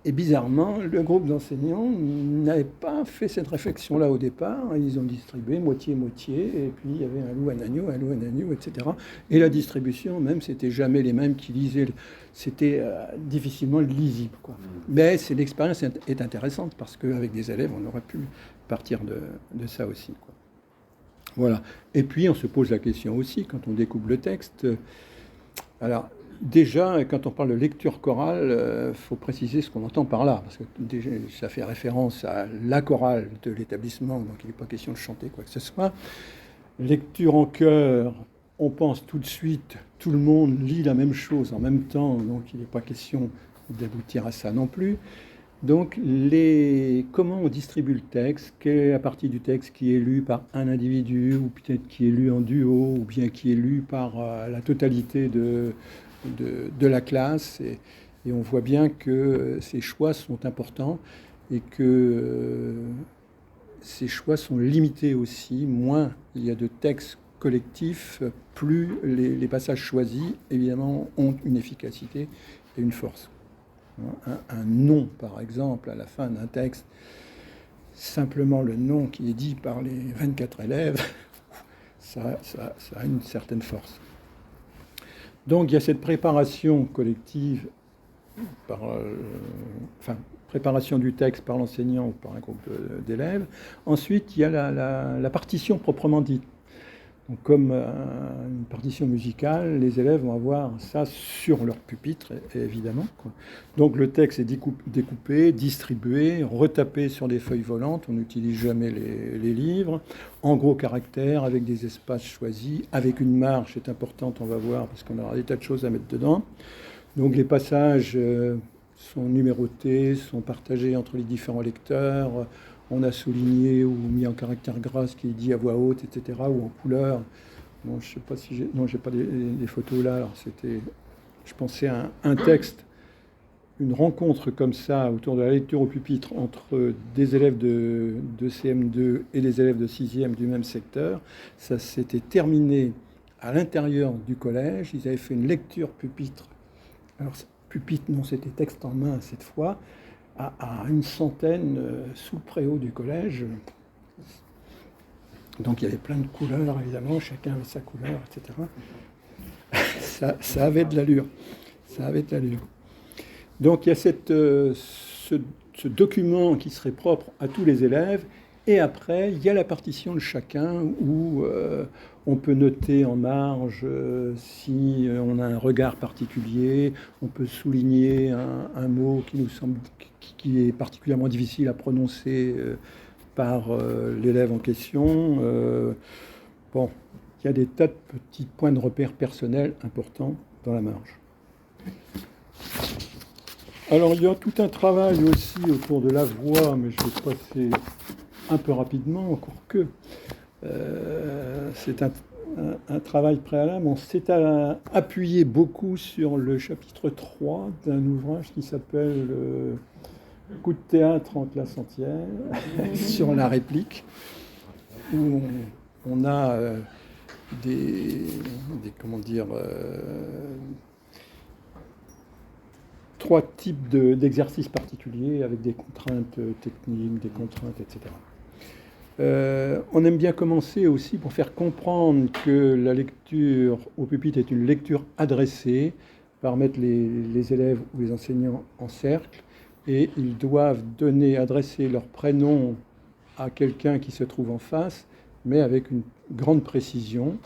Et bizarrement, le groupe d'enseignants n'avait pas fait cette réflexion-là au départ. Ils ont distribué moitié-moitié, et puis il y avait un loup, un agneau, etc. Et la distribution, même, c'était jamais les mêmes qui lisaient. C'était difficilement lisible, quoi. Mais l'expérience est intéressante, parce qu'avec des élèves, on aurait pu partir de ça aussi, quoi. Voilà. Et puis, on se pose la question aussi, quand on découpe le texte. Alors, déjà, quand on parle de lecture chorale, il faut préciser ce qu'on entend par là, parce que déjà, ça fait référence à la chorale de l'établissement, donc il n'est pas question de chanter quoi que ce soit. Lecture en chœur, on pense tout de suite, tout le monde lit la même chose en même temps, donc il n'est pas question d'aboutir à ça non plus. Donc, comment on distribue le texte, quelle est la partie du texte qui est lue par un individu, ou peut-être qui est lue en duo, ou bien qui est lue par la totalité de la classe. Et on voit bien que ces choix sont importants et que ces choix sont limités aussi. Moins il y a de textes collectifs, plus les passages choisis, évidemment, ont une efficacité et une force. Un nom, par exemple, à la fin d'un texte, simplement le nom qui est dit par les 24 élèves, ça a une certaine force. Donc il y a cette préparation collective, préparation du texte par l'enseignant ou par un groupe d'élèves. Ensuite, il y a la partition proprement dite. Donc, comme une partition musicale, les élèves vont avoir ça sur leur pupitre, évidemment. Donc le texte est découpé, distribué, retapé sur des feuilles volantes. On n'utilise jamais les livres, en gros caractères, avec des espaces choisis, avec une marge, c'est importante, on va voir, parce qu'on aura des tas de choses à mettre dedans. Donc les passages sont numérotés, sont partagés entre les différents lecteurs. On a souligné ou mis en caractère gras ce qui est dit à voix haute, etc., ou en couleur. Bon, je sais pas si j'ai pas des photos là. Alors je pensais à un texte, une rencontre comme ça autour de la lecture au pupitre entre des élèves de CM2 et des élèves de 6e du même secteur. Ça s'était terminé à l'intérieur du collège. Ils avaient fait une lecture pupitre. Alors pupitre, non, c'était texte en main cette fois. À une centaine sous le préau du collège. Donc il y avait plein de couleurs, évidemment, chacun avait sa couleur, etc. Ça avait de l'allure. Ça avait de l'allure. Donc il y a ce document qui serait propre à tous les élèves, et après, il y a la partition de chacun où on peut noter en marge si on a un regard particulier, on peut souligner un mot qui nous semble qui est particulièrement difficile à prononcer par l'élève en question. Bon, il y a des tas de petits points de repère personnels importants dans la marge. Alors, il y a tout un travail aussi autour de la voix, mais je vais passer un peu rapidement, encore que c'est un travail préalable. On s'est appuyé beaucoup sur le chapitre 3 d'un ouvrage qui s'appelle Coup de théâtre en classe entière, sur la réplique, où on a trois types d'exercices particuliers avec des contraintes techniques, des contraintes, etc. On aime bien commencer aussi pour faire comprendre que la lecture au pupitre est une lecture adressée par mettre les élèves ou les enseignants en cercle, et ils doivent adresser leur prénom à quelqu'un qui se trouve en face, mais avec une grande précision,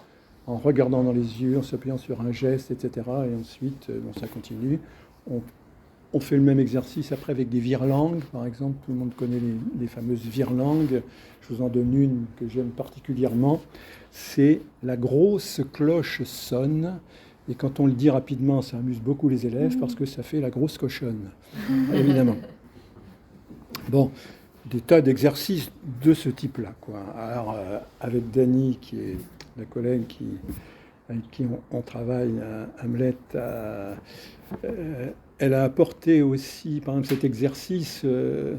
en regardant dans les yeux, en s'appuyant sur un geste, etc. Et ensuite, ça continue. On fait le même exercice après avec des virelangues, par exemple. Tout le monde connaît les fameuses virelangues. Je vous en donne une que j'aime particulièrement. C'est la grosse cloche sonne. Et quand on le dit rapidement, ça amuse beaucoup les élèves parce que ça fait la grosse cochonne, évidemment. Bon, des tas d'exercices de ce type-là, quoi. Alors, avec Dany, qui est la collègue avec qui on travaille à Hamlet, elle a apporté aussi, par exemple, cet exercice de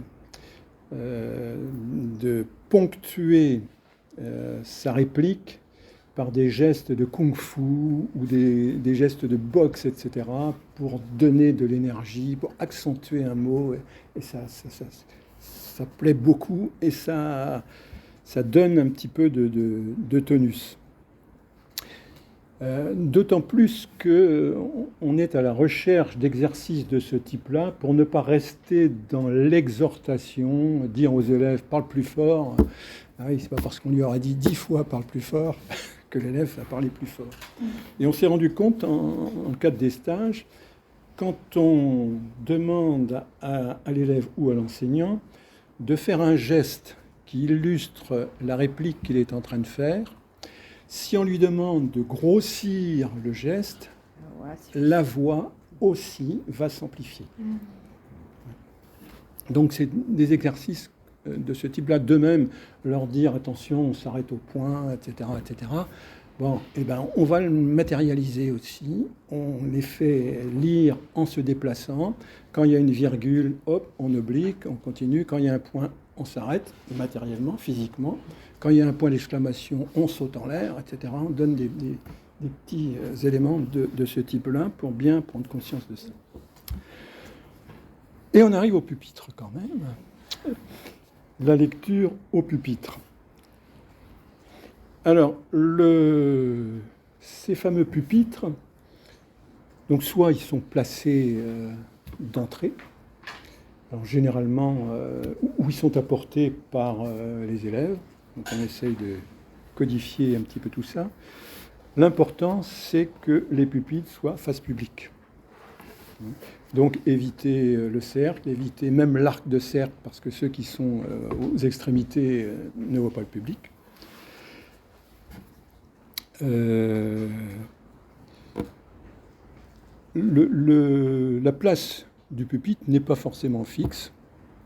ponctuer sa réplique par des gestes de kung-fu ou des gestes de boxe, etc., pour donner de l'énergie, pour accentuer un mot. Et ça plaît beaucoup et ça donne un petit peu de tonus. D'autant plus qu'on est à la recherche d'exercices de ce type-là pour ne pas rester dans l'exhortation, dire aux élèves « parle plus fort ». Ah oui, c'est pas parce qu'on lui aura dit 10 fois « parle plus fort » que l'élève va parler plus fort. Et on s'est rendu compte, en cadre des stages, quand on demande à l'élève ou à l'enseignant de faire un geste qui illustre la réplique qu'il est en train de faire, si on lui demande de grossir le geste, la voix aussi va s'amplifier. Donc c'est des exercices de ce type-là. De même, leur dire attention, on s'arrête au point, etc., etc. Bon, eh ben, on va le matérialiser aussi. On les fait lire en se déplaçant. Quand il y a une virgule, hop, on oblique, on continue. Quand il y a un point, on s'arrête matériellement, physiquement. Quand il y a un point d'exclamation, on saute en l'air, etc. On donne des petits éléments de ce type-là pour bien prendre conscience de ça. Et on arrive au pupitre quand même. La lecture au pupitre. Alors, ces fameux pupitres, donc soit ils sont placés d'entrée, alors généralement, ou ils sont apportés par les élèves, donc on essaye de codifier un petit peu tout ça. L'important, c'est que les pupitres soient face publique. Donc éviter le cercle, éviter même l'arc de cercle, parce que ceux qui sont aux extrémités ne voient pas le public. La place du pupitre n'est pas forcément fixe.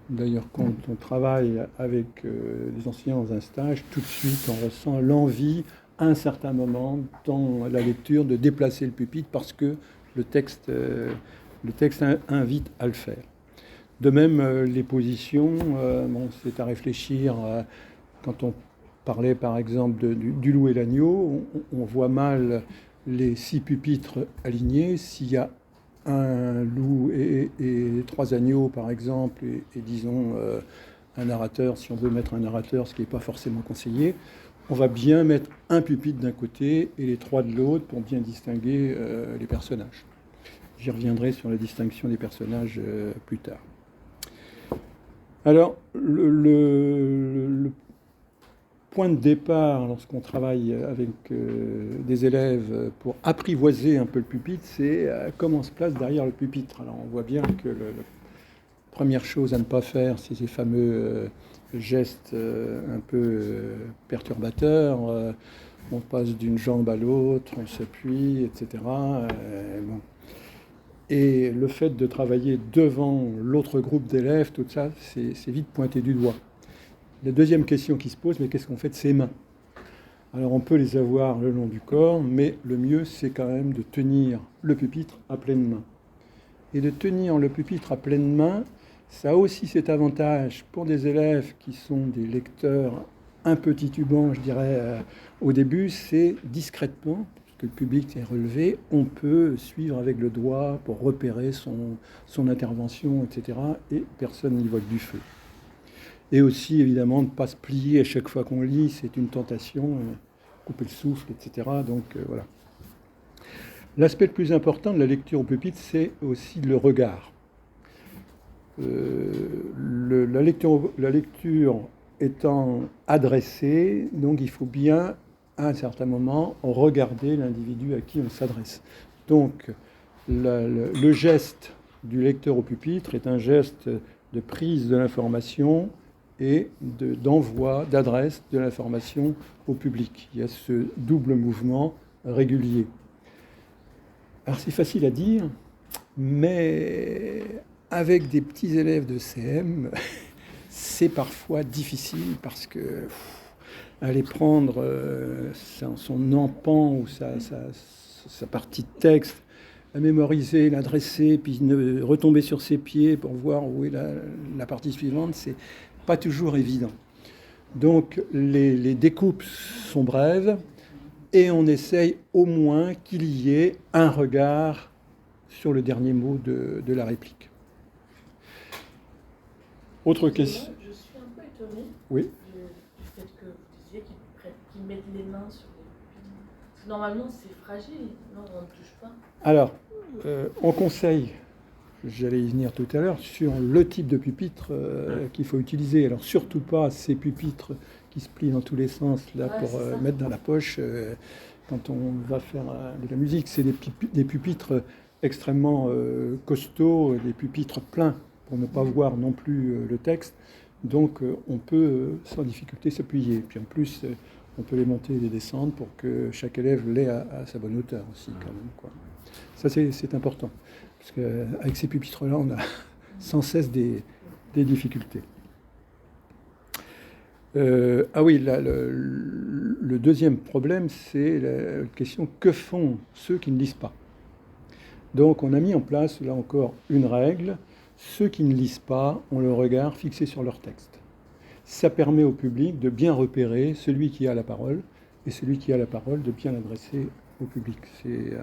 D'ailleurs, quand on travaille avec les enseignants dans un stage, tout de suite, on ressent l'envie, à un certain moment, dans la lecture, de déplacer le pupitre parce que le texte invite à le faire. De même, les positions, c'est à réfléchir. Quand on parlait, par exemple, du loup et l'agneau, on voit mal les 6 pupitres alignés. S'il y a un loup et 3 agneaux, par exemple, et disons un narrateur, si on veut mettre un narrateur, ce qui n'est pas forcément conseillé, on va bien mettre un pupitre d'un côté et les 3 de l'autre pour bien distinguer les personnages. J'y reviendrai sur la distinction des personnages plus tard. Alors, le point de départ, lorsqu'on travaille avec des élèves pour apprivoiser un peu le pupitre, c'est comment on se place derrière le pupitre. Alors, on voit bien que la première chose à ne pas faire, c'est ces fameux gestes un peu perturbateurs. On passe d'une jambe à l'autre, on s'appuie, etc. Bon. Et le fait de travailler devant l'autre groupe d'élèves, tout ça, c'est vite pointé du doigt. La deuxième question qui se pose, mais qu'est-ce qu'on fait de ses mains? Alors on peut les avoir le long du corps, mais le mieux, c'est quand même de tenir le pupitre à pleine main. Et de tenir le pupitre à pleine main, ça a aussi cet avantage pour des élèves qui sont des lecteurs un peu titubants, je dirais, au début, c'est discrètement, que le public est relevé, on peut suivre avec le doigt pour repérer son intervention, etc. Et personne n'y voit que du feu. Et aussi, évidemment, ne pas se plier à chaque fois qu'on lit, c'est une tentation, couper le souffle, etc. Donc, voilà. L'aspect le plus important de la lecture au pupitre, c'est aussi le regard. La lecture étant adressée, donc il faut bien à un certain moment, regarder l'individu à qui on s'adresse. Donc, le geste du lecteur au pupitre est un geste de prise de l'information et d'envoi, d'adresse de l'information au public. Il y a ce double mouvement régulier. Alors, c'est facile à dire, mais avec des petits élèves de CM, c'est parfois difficile parce que aller prendre son empan ou sa partie de texte, la mémoriser, l'adresser, puis retomber sur ses pieds pour voir où est la partie suivante, c'est pas toujours évident. Donc les découpes sont brèves et on essaye au moins qu'il y ait un regard sur le dernier mot de la réplique. Autre question.
Je suis un peu étonnée.
Oui.
Qu'ils mettent les mains sur les pupitres. Normalement, c'est fragile, non, on ne touche pas.
Alors, on conseille, j'allais y venir tout à l'heure, sur le type de pupitre qu'il faut utiliser. Alors, surtout pas ces pupitres qui qui se plient dans tous les sens là,
Ouais,
pour
c'est ça.
mettre dans la poche quand on va faire de la musique. C'est des pupitres extrêmement costauds, des pupitres pleins pour ne pas voir non plus le texte. Donc on peut sans difficulté s'appuyer. Puis en plus, on peut les monter et les descendre pour que chaque élève l'ait à sa bonne hauteur aussi quand même, quoi. Ça c'est important. Parce qu'avec ces pupitres-là, on a sans cesse des difficultés. Ah oui, là, le deuxième problème, c'est la question que font ceux qui ne lisent pas. Donc on a mis en place, là encore, une règle. Ceux qui ne lisent pas ont le regard fixé sur leur texte. Ça permet au public de bien repérer celui qui a la parole et celui qui a la parole de bien l'adresser au public. C'est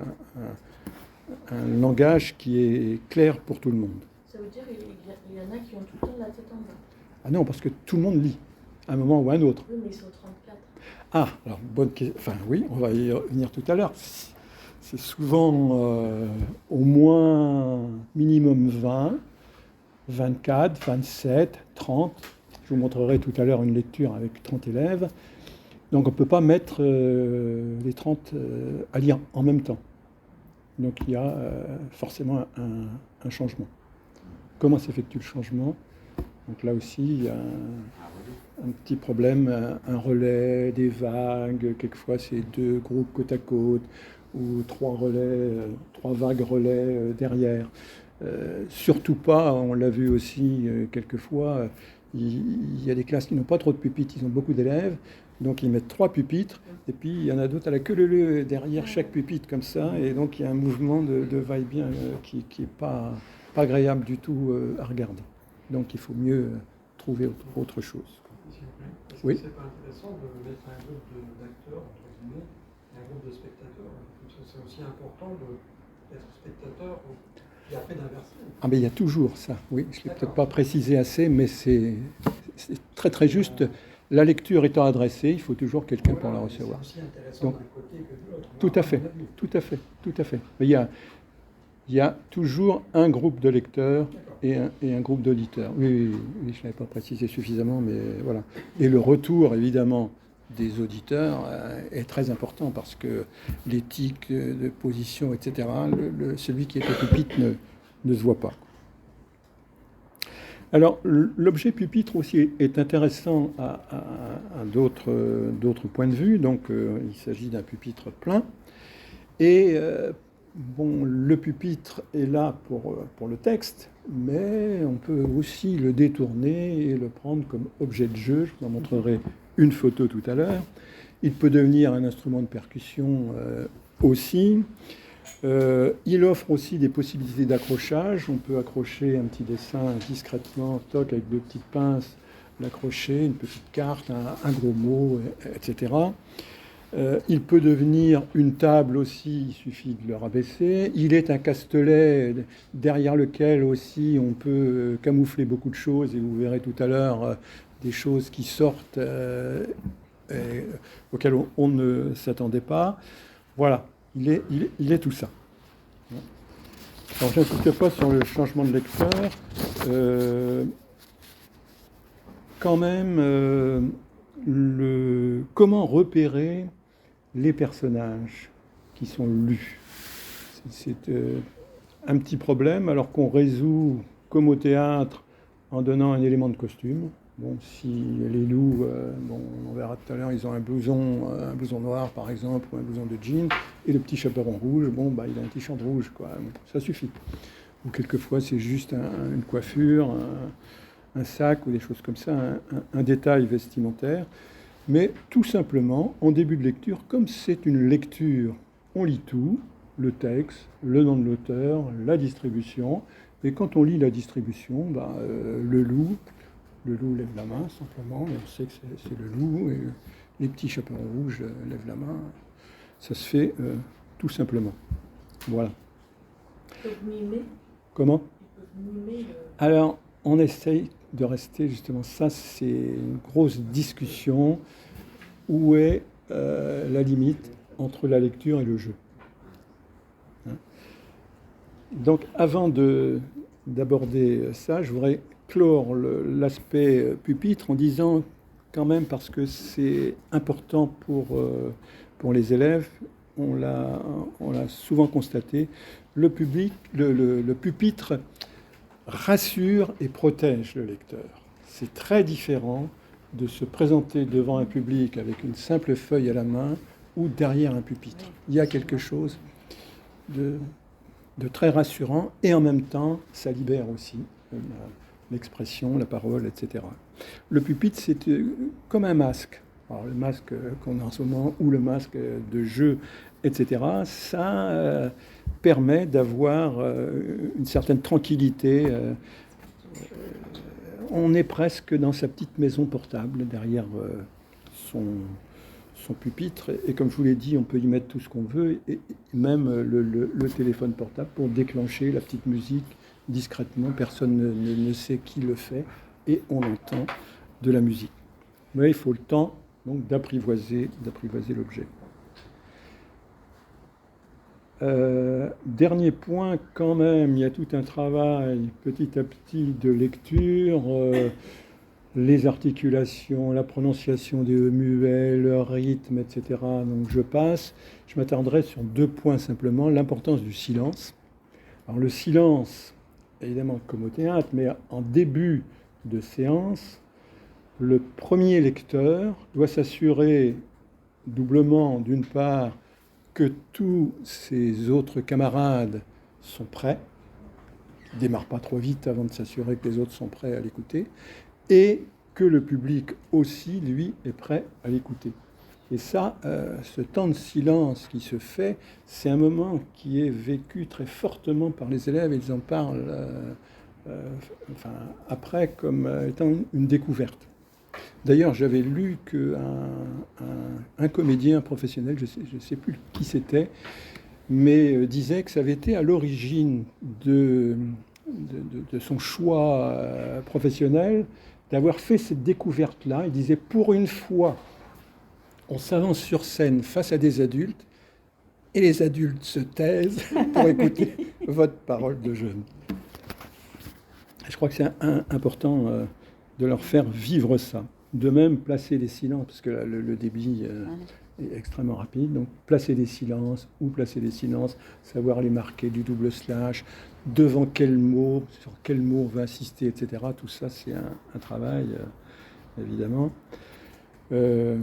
un langage qui est clair pour tout le monde.
Ça veut dire qu'il y en a qui ont tout le temps la tête en bas.
Ah non, parce que tout le monde lit, à un moment ou à un autre.
Oui, mais ils sont 34.
Ah, alors bonne question. Enfin oui, on va y revenir tout à l'heure. C'est souvent au moins minimum 20, 24, 27, 30. Je vous montrerai tout à l'heure une lecture avec 30 élèves. Donc on ne peut pas mettre les 30 à lire en même temps. Donc il y a forcément un changement. Comment s'effectue le changement? Donc là aussi, il y a un petit problème, un relais, des vagues. Quelquefois, c'est 2 groupes côte à côte ou 3 relais, 3 vagues relais derrière. Surtout pas, on l'a vu aussi quelquefois, il y a des classes qui n'ont pas trop de pupitres, ils ont beaucoup d'élèves, donc ils mettent 3 pupitres, et puis il y en a d'autres à la queue leu derrière chaque pupitre comme ça, et donc il y a un mouvement de va-et-vient qui n'est pas agréable du tout à regarder. Donc il faut mieux trouver autre chose.
Est-ce
Oui.
que c'est pas intéressant de mettre un groupe d'acteurs, entre guillemets, et un groupe de spectateurs? Parce que c'est aussi important d'être spectateur et après d'inverser.
Ah mais il y a toujours ça, oui, je ne l'ai peut-être pas précisé assez, mais c'est très très juste. La lecture étant adressée, il faut toujours quelqu'un pour la recevoir.
C'est aussi intéressant
Donc,
d'un côté que de l'autre.
tout à fait, tout à fait, tout à fait. Mais il y a toujours un groupe de lecteurs et un groupe d'auditeurs. Oui, je ne l'avais pas précisé suffisamment, mais voilà. Et le retour, évidemment, des auditeurs est très important parce que l'éthique de position, etc., celui qui est au pupitre ne se voit pas. Alors, l'objet pupitre aussi est intéressant à d'autres points de vue. Donc, il s'agit d'un pupitre plein. Et bon, le pupitre est là pour le texte, mais on peut aussi le détourner et le prendre comme objet de jeu. Je vous en montrerai une photo tout à l'heure. Il peut devenir un instrument de percussion aussi. Il offre aussi des possibilités d'accrochage. On peut accrocher un petit dessin discrètement, toc, avec 2 petites pinces, l'accrocher, une petite carte, un gros mot, etc. Il peut devenir une table aussi, il suffit de le rabaisser. Il est un castelet derrière lequel aussi on peut camoufler beaucoup de choses, et vous verrez tout à l'heure des choses qui sortent auxquelles on ne s'attendait pas. Voilà, il est tout ça. Alors je n'insiste pas sur le changement de lecteur. Quand même, comment repérer les personnages qui sont lus. C'est un petit problème, alors qu'on résout, comme au théâtre, en donnant un élément de costume. Bon, si les loups, on verra tout à l'heure, ils ont un blouson noir, par exemple, ou un blouson de jean, et le petit chaperon rouge, il a un t-shirt rouge, quoi. Ça suffit. Ou quelquefois, c'est juste une coiffure, un sac, ou des choses comme ça, un détail vestimentaire. Mais tout simplement, en début de lecture, comme c'est une lecture, on lit tout, le texte, le nom de l'auteur, la distribution. Et quand on lit la distribution, le loup lève la main simplement, et on sait que c'est le loup, et les petits chaperons rouges lèvent la main. Ça se fait tout simplement. Voilà.
Ils peuvent mimer.
Comment ?
Ils peuvent mimer.
Alors, on essaye de rester justement, ça c'est une grosse discussion, où est la limite entre la lecture et le jeu. Donc avant d'aborder ça, je voudrais clore l'aspect pupitre en disant quand même parce que c'est important pour les élèves. On l'a souvent constaté. Le pupitre rassure et protège le lecteur. C'est très différent de se présenter devant un public avec une simple feuille à la main ou derrière un pupitre. Il y a quelque chose de très rassurant et en même temps, ça libère aussi l'expression, la parole, etc. Le pupitre, c'est comme un masque. Alors, le masque qu'on a en ce moment ou le masque de jeu, etc., ça permet d'avoir une certaine tranquillité. On est presque dans sa petite maison portable derrière son pupitre. Et comme je vous l'ai dit, on peut y mettre tout ce qu'on veut, et même le téléphone portable pour déclencher la petite musique discrètement. Personne ne sait qui le fait et on entend de la musique. Mais il faut le temps donc d'apprivoiser l'objet. Dernier point quand même, il y a tout un travail petit à petit de lecture, les articulations, la prononciation des E muets, le rythme, etc. Donc je passe. Je m'attarderai sur 2 points simplement. L'importance du silence. Alors le silence, évidemment comme au théâtre, mais en début de séance, le premier lecteur doit s'assurer doublement, d'une part, que tous ses autres camarades sont prêts, ne démarrent pas trop vite avant de s'assurer que les autres sont prêts à l'écouter, et que le public aussi, lui, est prêt à l'écouter. Et ça, ce temps de silence qui se fait, c'est un moment qui est vécu très fortement par les élèves. Ils en parlent après comme étant une découverte. D'ailleurs, j'avais lu qu'un comédien professionnel, je ne sais plus qui c'était, mais disait que ça avait été à l'origine de son choix professionnel d'avoir fait cette découverte-là. Il disait, pour une fois, on s'avance sur scène face à des adultes et les adultes se taisent pour écouter votre parole de jeune. Je crois que c'est important de leur faire vivre ça. De même, placer des silences, parce que le débit est extrêmement rapide. Donc, placer des silences, où placer des silences, savoir les marquer du double slash, devant quel mot, sur quel mot on va insister, etc. Tout ça, c'est un travail, évidemment. Oui,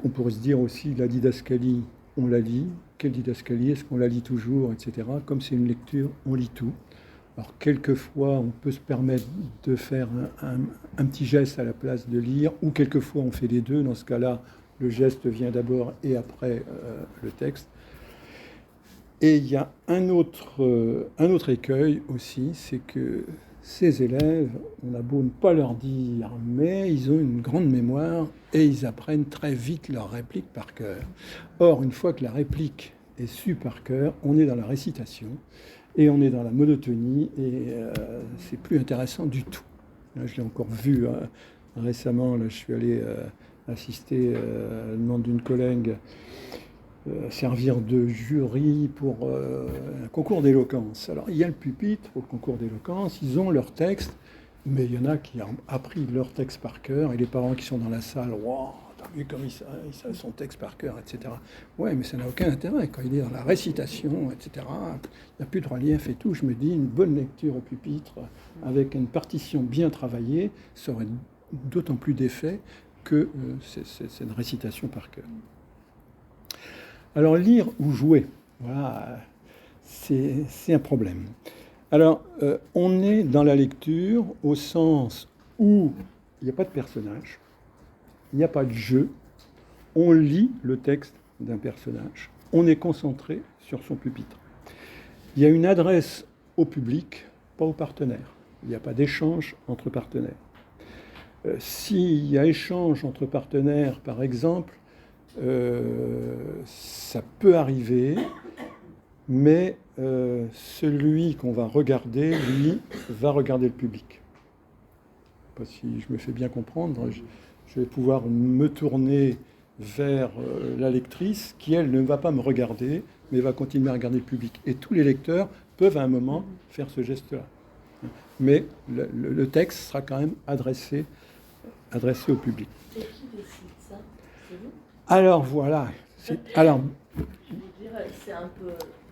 on pourrait se dire aussi, la didascalie, on la lit. Quelle didascalie? Est-ce qu'on la lit toujours, etc. Comme c'est une lecture, on lit tout. Alors, quelquefois, on peut se permettre de faire un petit geste à la place de lire, ou quelquefois, on fait les deux. Dans ce cas-là, le geste vient d'abord et après le texte. Et il y a un autre écueil aussi, c'est que ces élèves, on a beau ne pas leur dire, mais ils ont une grande mémoire et ils apprennent très vite leur réplique par cœur. Or, une fois que la réplique est sue par cœur, on est dans la récitation. Et on est dans la monotonie et c'est plus intéressant du tout. Là, je l'ai encore vu récemment. Là, je suis allé assister à la demande d'une collègue, servir de jury pour un concours d'éloquence. Alors, il y a le pupitre au concours d'éloquence, ils ont leur texte, mais il y en a qui ont appris leur texte par cœur et les parents qui sont dans la salle, waouh, t'as vu comme il savent son texte par cœur, etc. Ouais, mais ça n'a aucun intérêt. Quand il est dans la récitation, etc., il n'y a plus de relief et tout. Je me dis, une bonne lecture au pupitre, avec une partition bien travaillée, ça aurait d'autant plus d'effet que c'est une récitation par cœur. Alors, lire ou jouer, voilà, c'est un problème. Alors, on est dans la lecture au sens où il n'y a pas de personnage, il n'y a pas de jeu, on lit le texte d'un personnage, on est concentré sur son pupitre. Il y a une adresse au public, pas au partenaire. Il n'y a pas d'échange entre partenaires. S'il y a échange entre partenaires, par exemple, ça peut arriver, mais celui qu'on va regarder, lui, va regarder le public. Je ne sais pas si je me fais bien comprendre. Je vais pouvoir me tourner vers la lectrice qui, elle, ne va pas me regarder, mais va continuer à regarder le public. Et tous les lecteurs peuvent à un moment faire ce geste-là. Mais le texte sera quand même adressé adressé au public.
Et qui décide ça? C'est vous?
Alors voilà. Alors,
Je veux dire, c'est un peu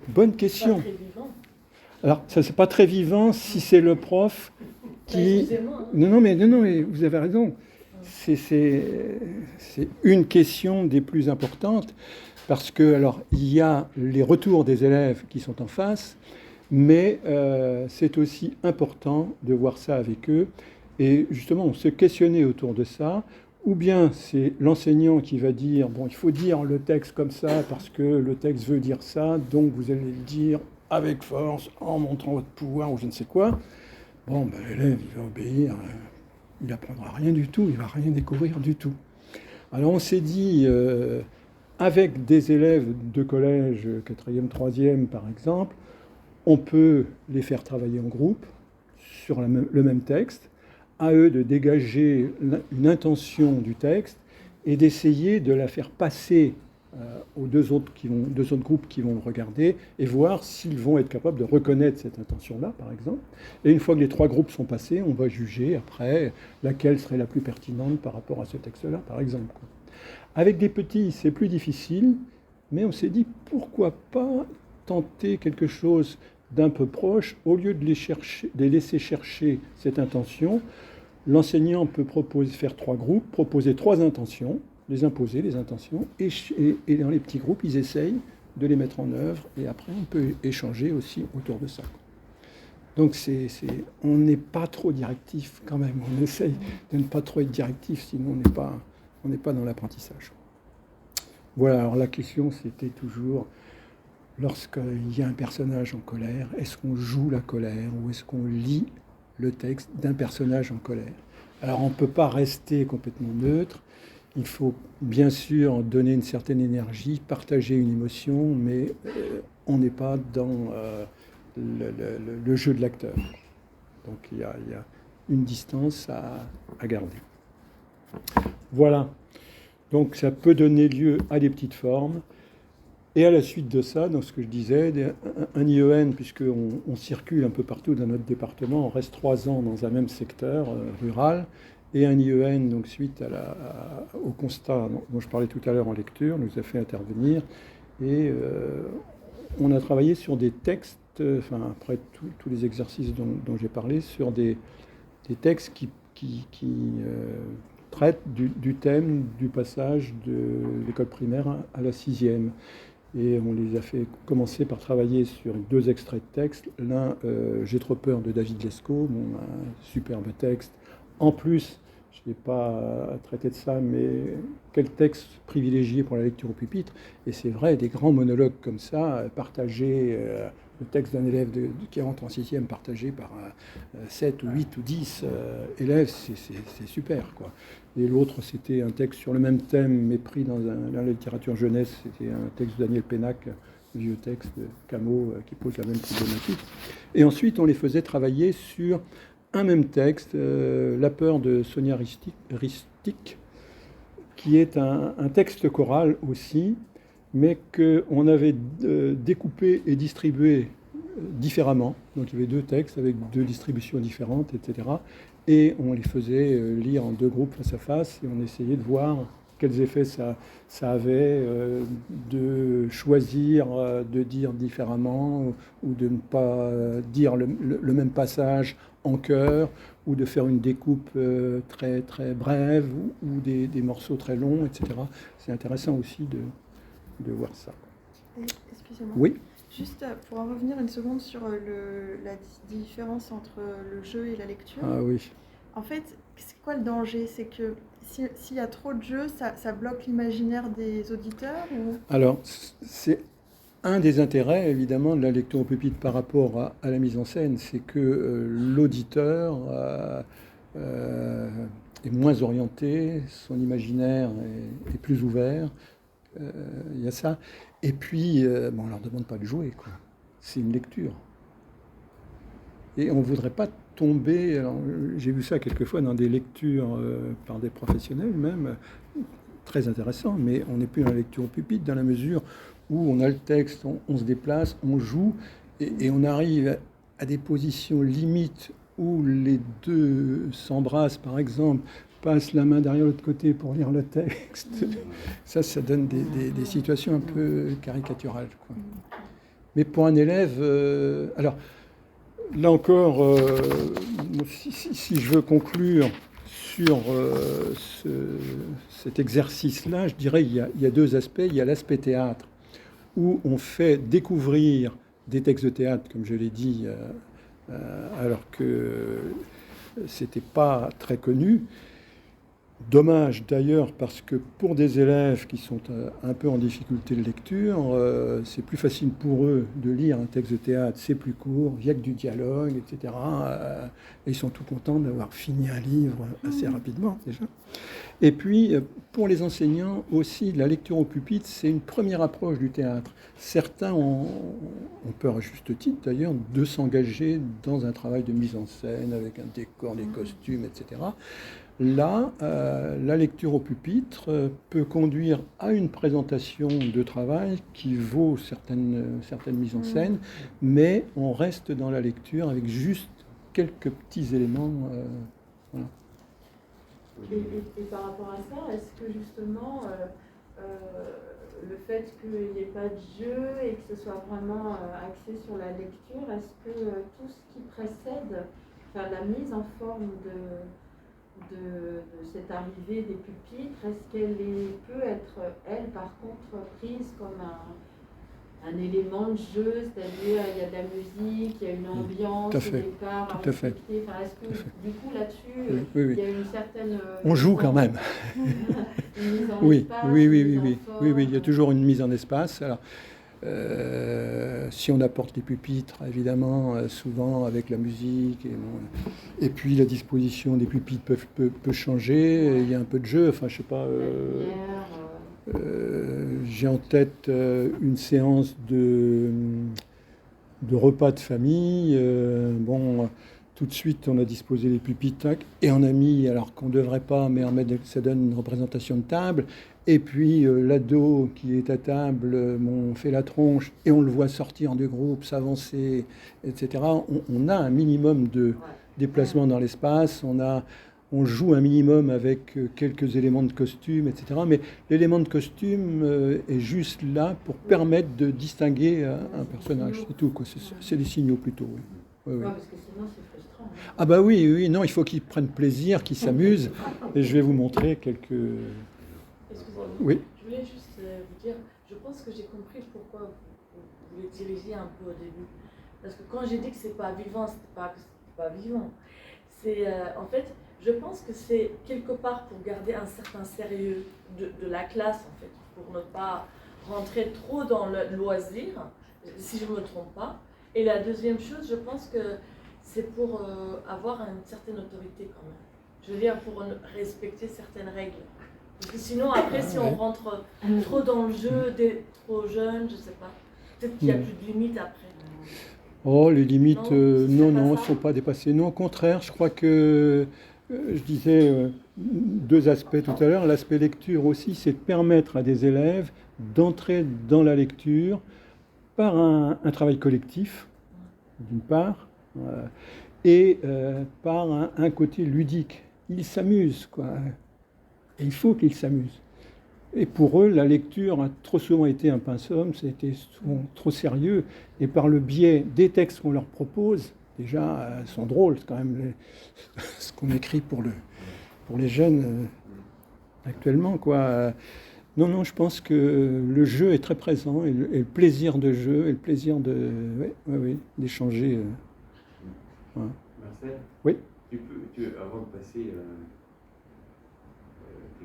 bonne
pas
question.
très vivant.
Alors, ça, c'est pas très vivant si c'est le prof qui...
Excusez-moi. Hein.
Non, mais vous avez raison. C'est une question des plus importantes parce que, alors, il y a les retours des élèves qui sont en face, mais c'est aussi important de voir ça avec eux et justement se questionner autour de ça. Ou bien c'est l'enseignant qui va dire, bon, il faut dire le texte comme ça parce que le texte veut dire ça, donc vous allez le dire avec force, en montrant votre pouvoir ou je ne sais quoi. Bon, ben, l'élève, il va obéir, il n'apprendra rien du tout, il ne va rien découvrir du tout. Alors on s'est dit, avec des élèves de collège, 4e, 3e par exemple, on peut les faire travailler en groupe sur le même texte, à eux de dégager une intention du texte et d'essayer de la faire passer aux deux autres groupes qui vont le regarder et voir s'ils vont être capables de reconnaître cette intention-là, par exemple. Et une fois que les 3 groupes sont passés, on va juger après laquelle serait la plus pertinente par rapport à ce texte-là, par exemple. Avec des petits, c'est plus difficile, mais on s'est dit pourquoi pas tenter quelque chose d'un peu proche, au lieu de les laisser chercher cette intention. L'enseignant peut faire 3 groupes, proposer 3 intentions, les imposer, les intentions, et dans les petits groupes, ils essayent de les mettre en œuvre, et après, on peut échanger aussi autour de ça. Donc, on n'est pas trop directif quand même, on essaye de ne pas trop être directif, sinon on n'est pas dans l'apprentissage. Voilà, alors la question, c'était toujours, lorsqu'il y a un personnage en colère, est-ce qu'on joue la colère, ou est-ce qu'on lit le texte d'un personnage en colère? Alors on ne peut pas rester complètement neutre, il faut bien sûr donner une certaine énergie, partager une émotion, mais on n'est pas dans le jeu de l'acteur. Donc il y a une distance à garder. Voilà, donc ça peut donner lieu à des petites formes. Et à la suite de ça, dans ce que je disais, un IEN, puisqu'on circule un peu partout dans notre département, on reste 3 ans dans un même secteur rural, et un IEN, donc suite au constat dont je parlais tout à l'heure en lecture, nous a fait intervenir, et on a travaillé sur des textes, après tous les exercices dont j'ai parlé, sur des textes qui traitent du thème du passage de l'école primaire à la 6e. Et on les a fait commencer par travailler sur 2 extraits de texte. L'un, J'ai trop peur de David Lescaut, un superbe texte. En plus, je n'ai pas traité de ça, mais quel texte privilégié pour la lecture au pupitre. Et c'est vrai, des grands monologues comme ça, partagés, le texte d'un élève qui rentre en 6e, partagé par 7 ou 8 ou 10 élèves, c'est super, quoi. Et l'autre, c'était un texte sur le même thème, mais pris dans la littérature jeunesse. C'était un texte de Daniel Pénac, vieux texte de Camus, qui pose la même problématique. Et ensuite, on les faisait travailler sur un même texte, La peur de Sonia Ristic, qui est un texte choral aussi, mais qu'on avait découpé et distribué différemment. Donc il y avait 2 textes avec 2 distributions différentes, etc. Et on les faisait lire en 2 groupes face à face, et on essayait de voir quels effets ça avait, de choisir de dire différemment, ou de ne pas dire le même passage en chœur, ou de faire une découpe très, très brève, ou des morceaux très longs, etc. C'est intéressant aussi de voir ça.
Excusez-moi.
Oui.
Juste pour en revenir une seconde sur la différence entre le jeu et la lecture.
Ah oui.
En fait, c'est quoi le danger? C'est que s'il y a trop de jeux, ça bloque l'imaginaire des auditeurs ou... Alors,
c'est un des intérêts, évidemment, de la lecture au pupitre par rapport à la mise en scène, c'est que l'auditeur est moins orienté, son imaginaire est plus ouvert. Il y a ça. Et puis, on ne leur demande pas de jouer, quoi. C'est une lecture. Et on ne voudrait pas tomber... Alors, j'ai vu ça quelquefois dans des lectures par des professionnels même, très intéressant, mais on n'est plus dans la lecture au pupitre, dans la mesure où on a le texte, on se déplace, on joue, et on arrive à des positions limites où les deux s'embrassent, par exemple, passe la main derrière l'autre côté pour lire le texte. Ça donne des situations un peu caricaturales, quoi. Mais pour un élève... alors, là encore, si je veux conclure sur cet exercice-là, je dirais qu'il y a deux aspects. Il y a l'aspect théâtre, où on fait découvrir des textes de théâtre, comme je l'ai dit, alors que c'était pas très connu. Dommage d'ailleurs, parce que pour des élèves qui sont un peu en difficulté de lecture, c'est plus facile pour eux de lire un texte de théâtre, c'est plus court, il n'y a que du dialogue, etc. Et ils sont tout contents d'avoir fini un livre assez rapidement déjà. Et puis, pour les enseignants aussi, la lecture au pupitre, c'est une première approche du théâtre. Certains ont peur, à juste titre d'ailleurs, de s'engager dans un travail de mise en scène avec un décor, des costumes, etc. Là, la lecture au pupitre peut conduire à une présentation de travail qui vaut certaines mises en scène, mais on reste dans la lecture avec juste quelques petits éléments. Voilà.
Et par rapport à ça, est-ce que justement le fait qu'il n'y ait pas de jeu et que ce soit vraiment axé sur la lecture, est-ce que tout ce qui précède, enfin, la mise en forme de cette arrivée des pupitres, est-ce qu'elle peut être, elle, par contre, prise comme un élément de jeu, c'est-à-dire il y a de la musique, il y a une ambiance au départ à respecter. Enfin, est-ce que du coup là-dessus, il y a une certaine...
On joue quand même.
Une mise en
oui,
espace,
oui, il y a toujours une mise en espace. Alors, si on apporte les pupitres, évidemment, souvent avec la musique, et puis la disposition des pupitres peut changer, il y a un peu de jeu, enfin je sais pas, j'ai en tête une séance de repas de famille, tout de suite on a disposé les pupitres et on a mis, alors qu'on ne devrait pas, mais ça donne une représentation de table. Et puis l'ado qui est à table, on fait la tronche et on le voit sortir du groupe, s'avancer, etc. On a un minimum de déplacement dans l'espace, on joue un minimum avec quelques éléments de costume, etc. Mais l'élément de costume est juste là pour permettre de distinguer un personnage, c'est tout, quoi. C'est des signaux plutôt. Oui.
Ouais, parce que sinon c'est frustrant.
Ah bah oui, non, il faut qu'ils prennent plaisir, qu'ils s'amusent. Et je vais vous montrer quelques...
Excusez-moi.
Oui.
Je voulais juste vous dire, je pense que j'ai compris pourquoi vous les dirigez un peu au début. Parce que quand j'ai dit que c'est pas vivant, c'était pas que c'est pas vivant. C'est en fait, je pense que c'est quelque part pour garder un certain sérieux de la classe, en fait, pour ne pas rentrer trop dans le loisir, si je ne me trompe pas. Et la deuxième chose, je pense que c'est pour avoir une certaine autorité quand même. Je veux dire, pour respecter certaines règles. Parce que sinon, après, si on rentre trop dans le jeu, trop jeune, je sais pas. Peut-être qu'il n'y a plus de limites après.
Oh, les limites, non, ne
ça.
sont pas dépassées. Non, au contraire, je crois que, je disais deux aspects tout à l'heure. L'aspect lecture aussi, c'est de permettre à des élèves d'entrer dans la lecture par un travail collectif, d'une part, et par un côté ludique. Ils s'amusent, quoi. Et il faut qu'ils s'amusent. Et pour eux, la lecture a trop souvent été un pinceau, ça a été souvent trop sérieux. Et par le biais des textes qu'on leur propose, déjà, sont drôles, c'est quand même ce qu'on écrit pour les jeunes actuellement, quoi. Non, je pense que le jeu est très présent, et le plaisir de jeu, et le plaisir d'échanger.
Marcel ?
Oui.
Tu peux, avant de passer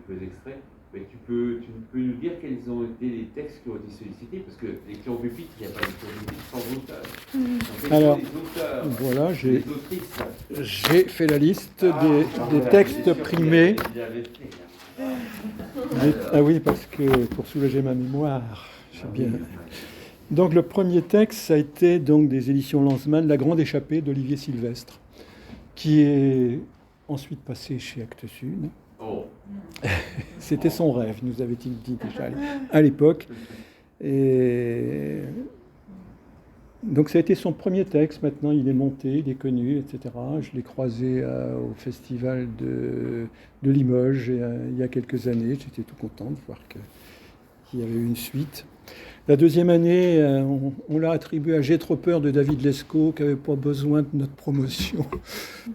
quelques extraits, mais tu peux nous dire quels ont été les textes qui ont été sollicités, parce que lecture au pupitre, il n'y a pas de lecture au pupitre sans auteur. Donc,
alors,
les auteurs,
voilà,
les autrices.
J'ai fait la liste des textes primés. Ah oui, parce que pour soulager ma mémoire, c'est bien. Donc le premier texte, ça a été donc des éditions Lanzmann, La Grande Échappée d'Olivier Sylvestre, qui est ensuite passé chez Actes Sud.
Oh.
C'était son rêve, nous avait-il dit déjà à l'époque. Et Donc ça a été son premier texte, maintenant il est monté, il est connu, etc. Je l'ai croisé au festival de Limoges il y a quelques années, j'étais tout content de voir qu'il y avait eu une suite. La deuxième année, on l'a attribué à J'ai trop peur de David Lescaut, qui n'avait pas besoin de notre promotion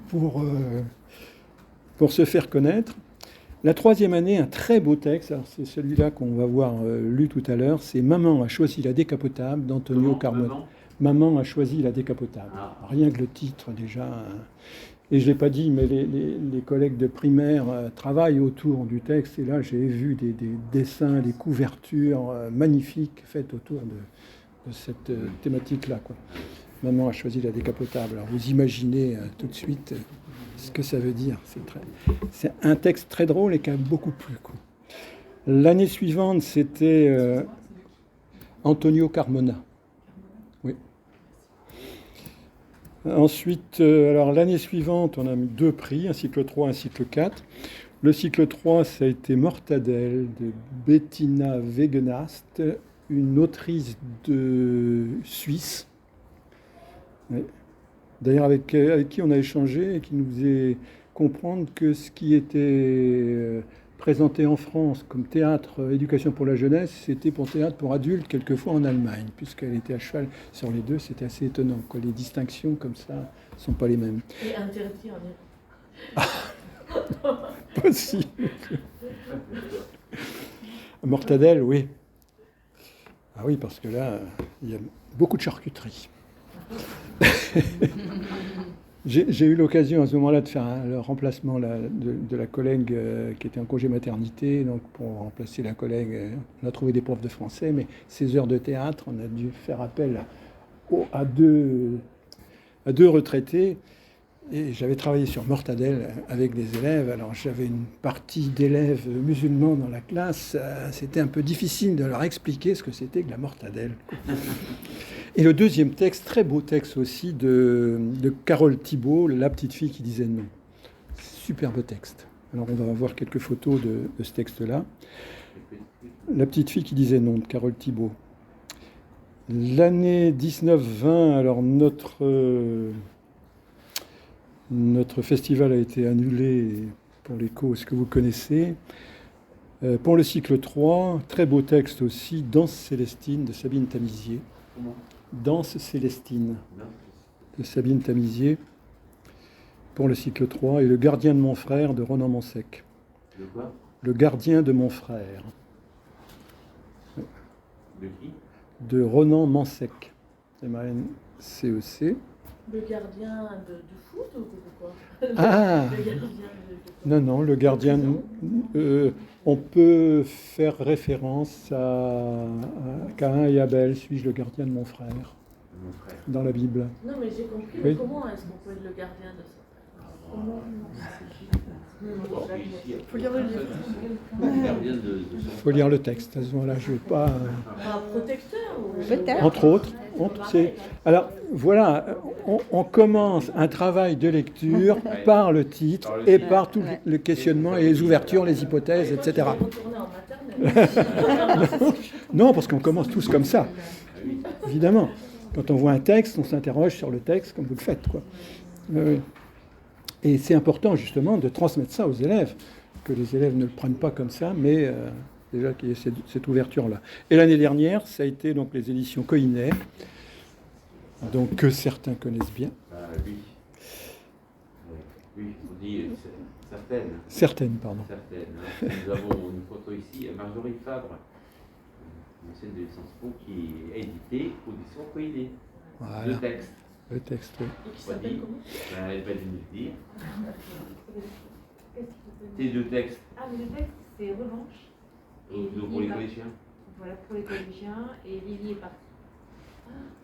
pour se faire connaître. La troisième année, un très beau texte, alors c'est celui-là qu'on va voir lu tout à l'heure, c'est Maman a choisi la décapotable d'Antonio Carmona. Maman a choisi la décapotable. Rien que le titre déjà. Et je ne l'ai pas dit, mais les collègues de primaire travaillent autour du texte. Et là, j'ai vu des dessins, des couvertures magnifiques faites autour de cette thématique-là, quoi. Maman a choisi la décapotable. Alors vous imaginez tout de suite ce que ça veut dire. C'est un texte très drôle et qui a beaucoup plu, quoi. L'année suivante, c'était Antonio Carmona. Oui. Ensuite, alors l'année suivante, on a mis 2 prix, un cycle 3, un cycle 4. Le cycle 3, ça a été Mortadelle de Bettina Wegenast, une autrice de Suisse. Oui. D'ailleurs, avec qui on a échangé et qui nous faisait comprendre que ce qui était présenté en France comme théâtre éducation pour la jeunesse, c'était pour théâtre pour adultes, quelquefois en Allemagne, puisqu'elle était à cheval sur les deux. C'était assez étonnant, quoi. Les distinctions comme ça ne sont pas les mêmes.
Et interdit en Iran.
Possible. Mortadelle, oui. Ah oui, parce que là, il y a beaucoup de charcuterie. J'ai eu l'occasion à ce moment-là de faire le remplacement de la collègue qui était en congé maternité. Donc pour remplacer la collègue, on a trouvé des profs de français, mais ces heures de théâtre, on a dû faire appel à deux retraités. Et j'avais travaillé sur Mortadelle avec des élèves. Alors j'avais une partie d'élèves musulmans dans la classe. C'était un peu difficile de leur expliquer ce que c'était que la mortadelle. Et le deuxième texte, très beau texte aussi, de Carole Thibault, La petite fille qui disait non. Superbe texte. Alors on va voir quelques photos de ce texte-là. La petite fille qui disait non, de Carole Thibault. L'année 19-20, alors notre festival a été annulé pour les causes que vous connaissez. Pour le cycle 3, très beau texte aussi, Danse Célestine de Sabine Tamizier. Danse Célestine de Sabine Tamizier pour le cycle 3. Et Le gardien de mon frère de Ronan Mansec.
De quoi ?
Le gardien de mon frère.
De qui ?
De Ronan Mansec. M-A-N-C-E-C.
Le gardien du foot ou quoi?
Ah
Le gardien
Non, le gardien... on peut faire référence à Caïn et Abel, suis-je le gardien de mon frère, dans la Bible.
Non, mais j'ai compris,
Oui.
comment est-ce qu'on peut être le gardien de ça?
Il faut lire le livre.
Il faut lire le texte, à ce moment-là, je ne vais pas...
Un protecteur ou...
Peut-être.
Entre autres. Alors, voilà, on commence un travail de lecture par le titre et par tout le questionnement et les ouvertures, les hypothèses, etc. Non, parce qu'on commence tous comme ça, évidemment. Quand on voit un texte, on s'interroge sur le texte, comme vous le faites, quoi. Et c'est important, justement, de transmettre ça aux élèves, que les élèves ne le prennent pas comme ça, mais déjà qu'il y ait cette ouverture-là. Et l'année dernière, ça a été donc les éditions Coinet, donc que certains connaissent bien.
Oui. Oui, on dit certaines.
Certaines, pardon.
Certaines. Nous avons une photo ici, Marjorie Fabre, une ancienne de Sciences Po, qui est éditée audition Coinet.
Voilà.
Le texte.
Le texte, oui.
Et qui s'appelle comment?
Elle va nous le dire. Ces 2 textes.
Ah, mais le texte, c'est Revanche.
Donc pour les collégiens.
Voilà, pour les collégiens. Et Lily est partie.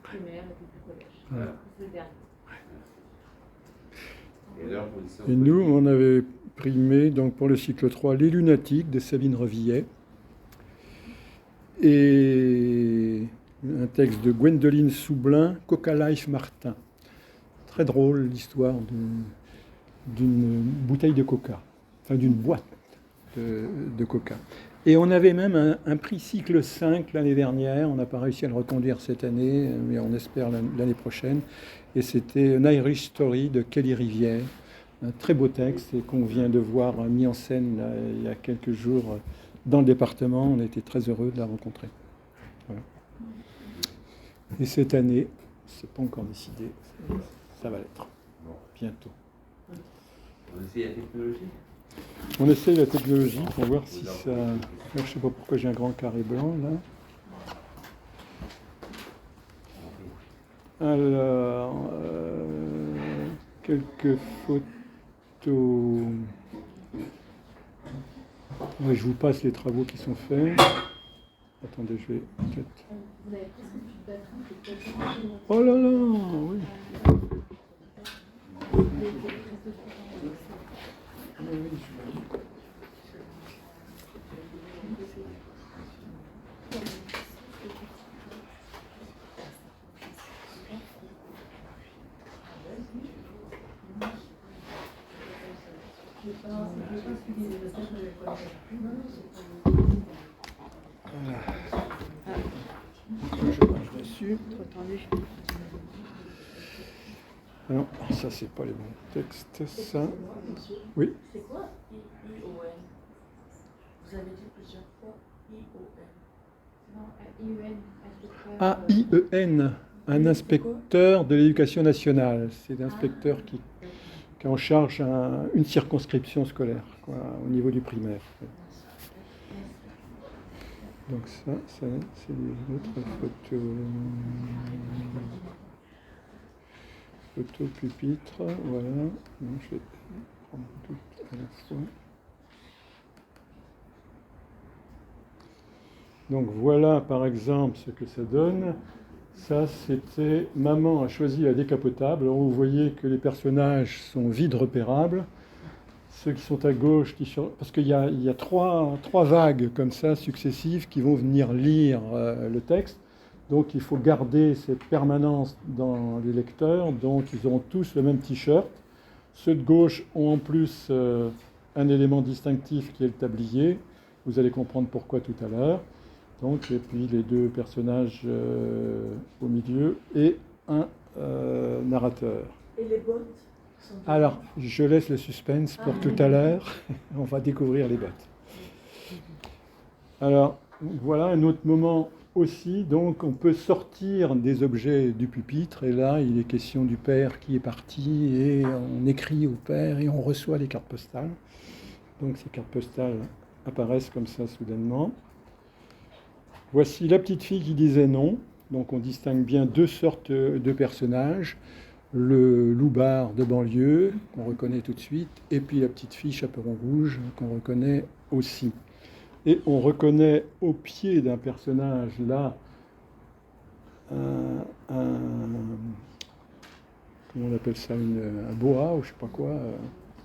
Primaire et puis collège.
Voilà.
C'est le dernier.
Et nous, on avait primé, donc pour le cycle 3, Les Lunatiques de Sabine Revillet. Et un texte de Gwendoline Soublin, Coca Life Martin. Très drôle l'histoire d'une bouteille de coca, enfin d'une boîte de coca. Et on avait même un prix cycle 5 l'année dernière. On n'a pas réussi à le reconduire cette année, mais on espère l'année prochaine. Et c'était An Irish Story de Kelly Rivière. Un très beau texte et qu'on vient de voir mis en scène là, il y a quelques jours dans le département. On a été très heureux de la rencontrer. Voilà. Et cette année, c'est pas encore décidé, ça va l'être bientôt.
On essaye la technologie.
On essaye la technologie pour voir si ça... Là, je ne sais pas pourquoi j'ai un grand carré blanc, là. Alors, quelques photos. Ouais, je vous passe les travaux qui sont faits. Attendez, je vais peut-être... Oh là là, oui. Je marche dessus.
Trop tendu.
Non, ça c'est pas les bons textes, ça. Oui.
C'est quoi ION? Vous avez dit plusieurs fois ION.
Non, IEN,
AIEN, un inspecteur de l'éducation nationale. C'est l'inspecteur qui est en charge une circonscription scolaire, quoi, au niveau du primaire. Donc ça c'est les autres photos. Photo pupitre, voilà. Donc, je vais prendre tout à la fois. Donc voilà par exemple ce que ça donne. Ça c'était Maman a choisi la décapotable. Alors vous voyez que les personnages sont vite repérables. Ceux qui sont à gauche, parce qu'il y a trois vagues comme ça successives qui vont venir lire le texte. Donc il faut garder cette permanence dans les lecteurs. Donc ils auront tous le même t-shirt. Ceux de gauche ont en plus un élément distinctif qui est le tablier. Vous allez comprendre pourquoi tout à l'heure. Donc, et puis les deux personnages au milieu et un narrateur.
Et les bottes sont...
Alors, je laisse le suspense pour tout à l'heure. On va découvrir les bottes. Alors, voilà un autre moment aussi. Donc, on peut sortir des objets du pupitre. Et là, il est question du père qui est parti. Et on écrit au père et on reçoit les cartes postales. Donc, ces cartes postales apparaissent comme ça soudainement. Voici la petite fille qui disait non. Donc on distingue bien deux sortes de personnages. Le loupard de banlieue, qu'on reconnaît tout de suite, et puis la petite fille chaperon rouge, qu'on reconnaît aussi. Et on reconnaît au pied d'un personnage, là, comment on appelle ça, un boa, ou je ne sais pas quoi,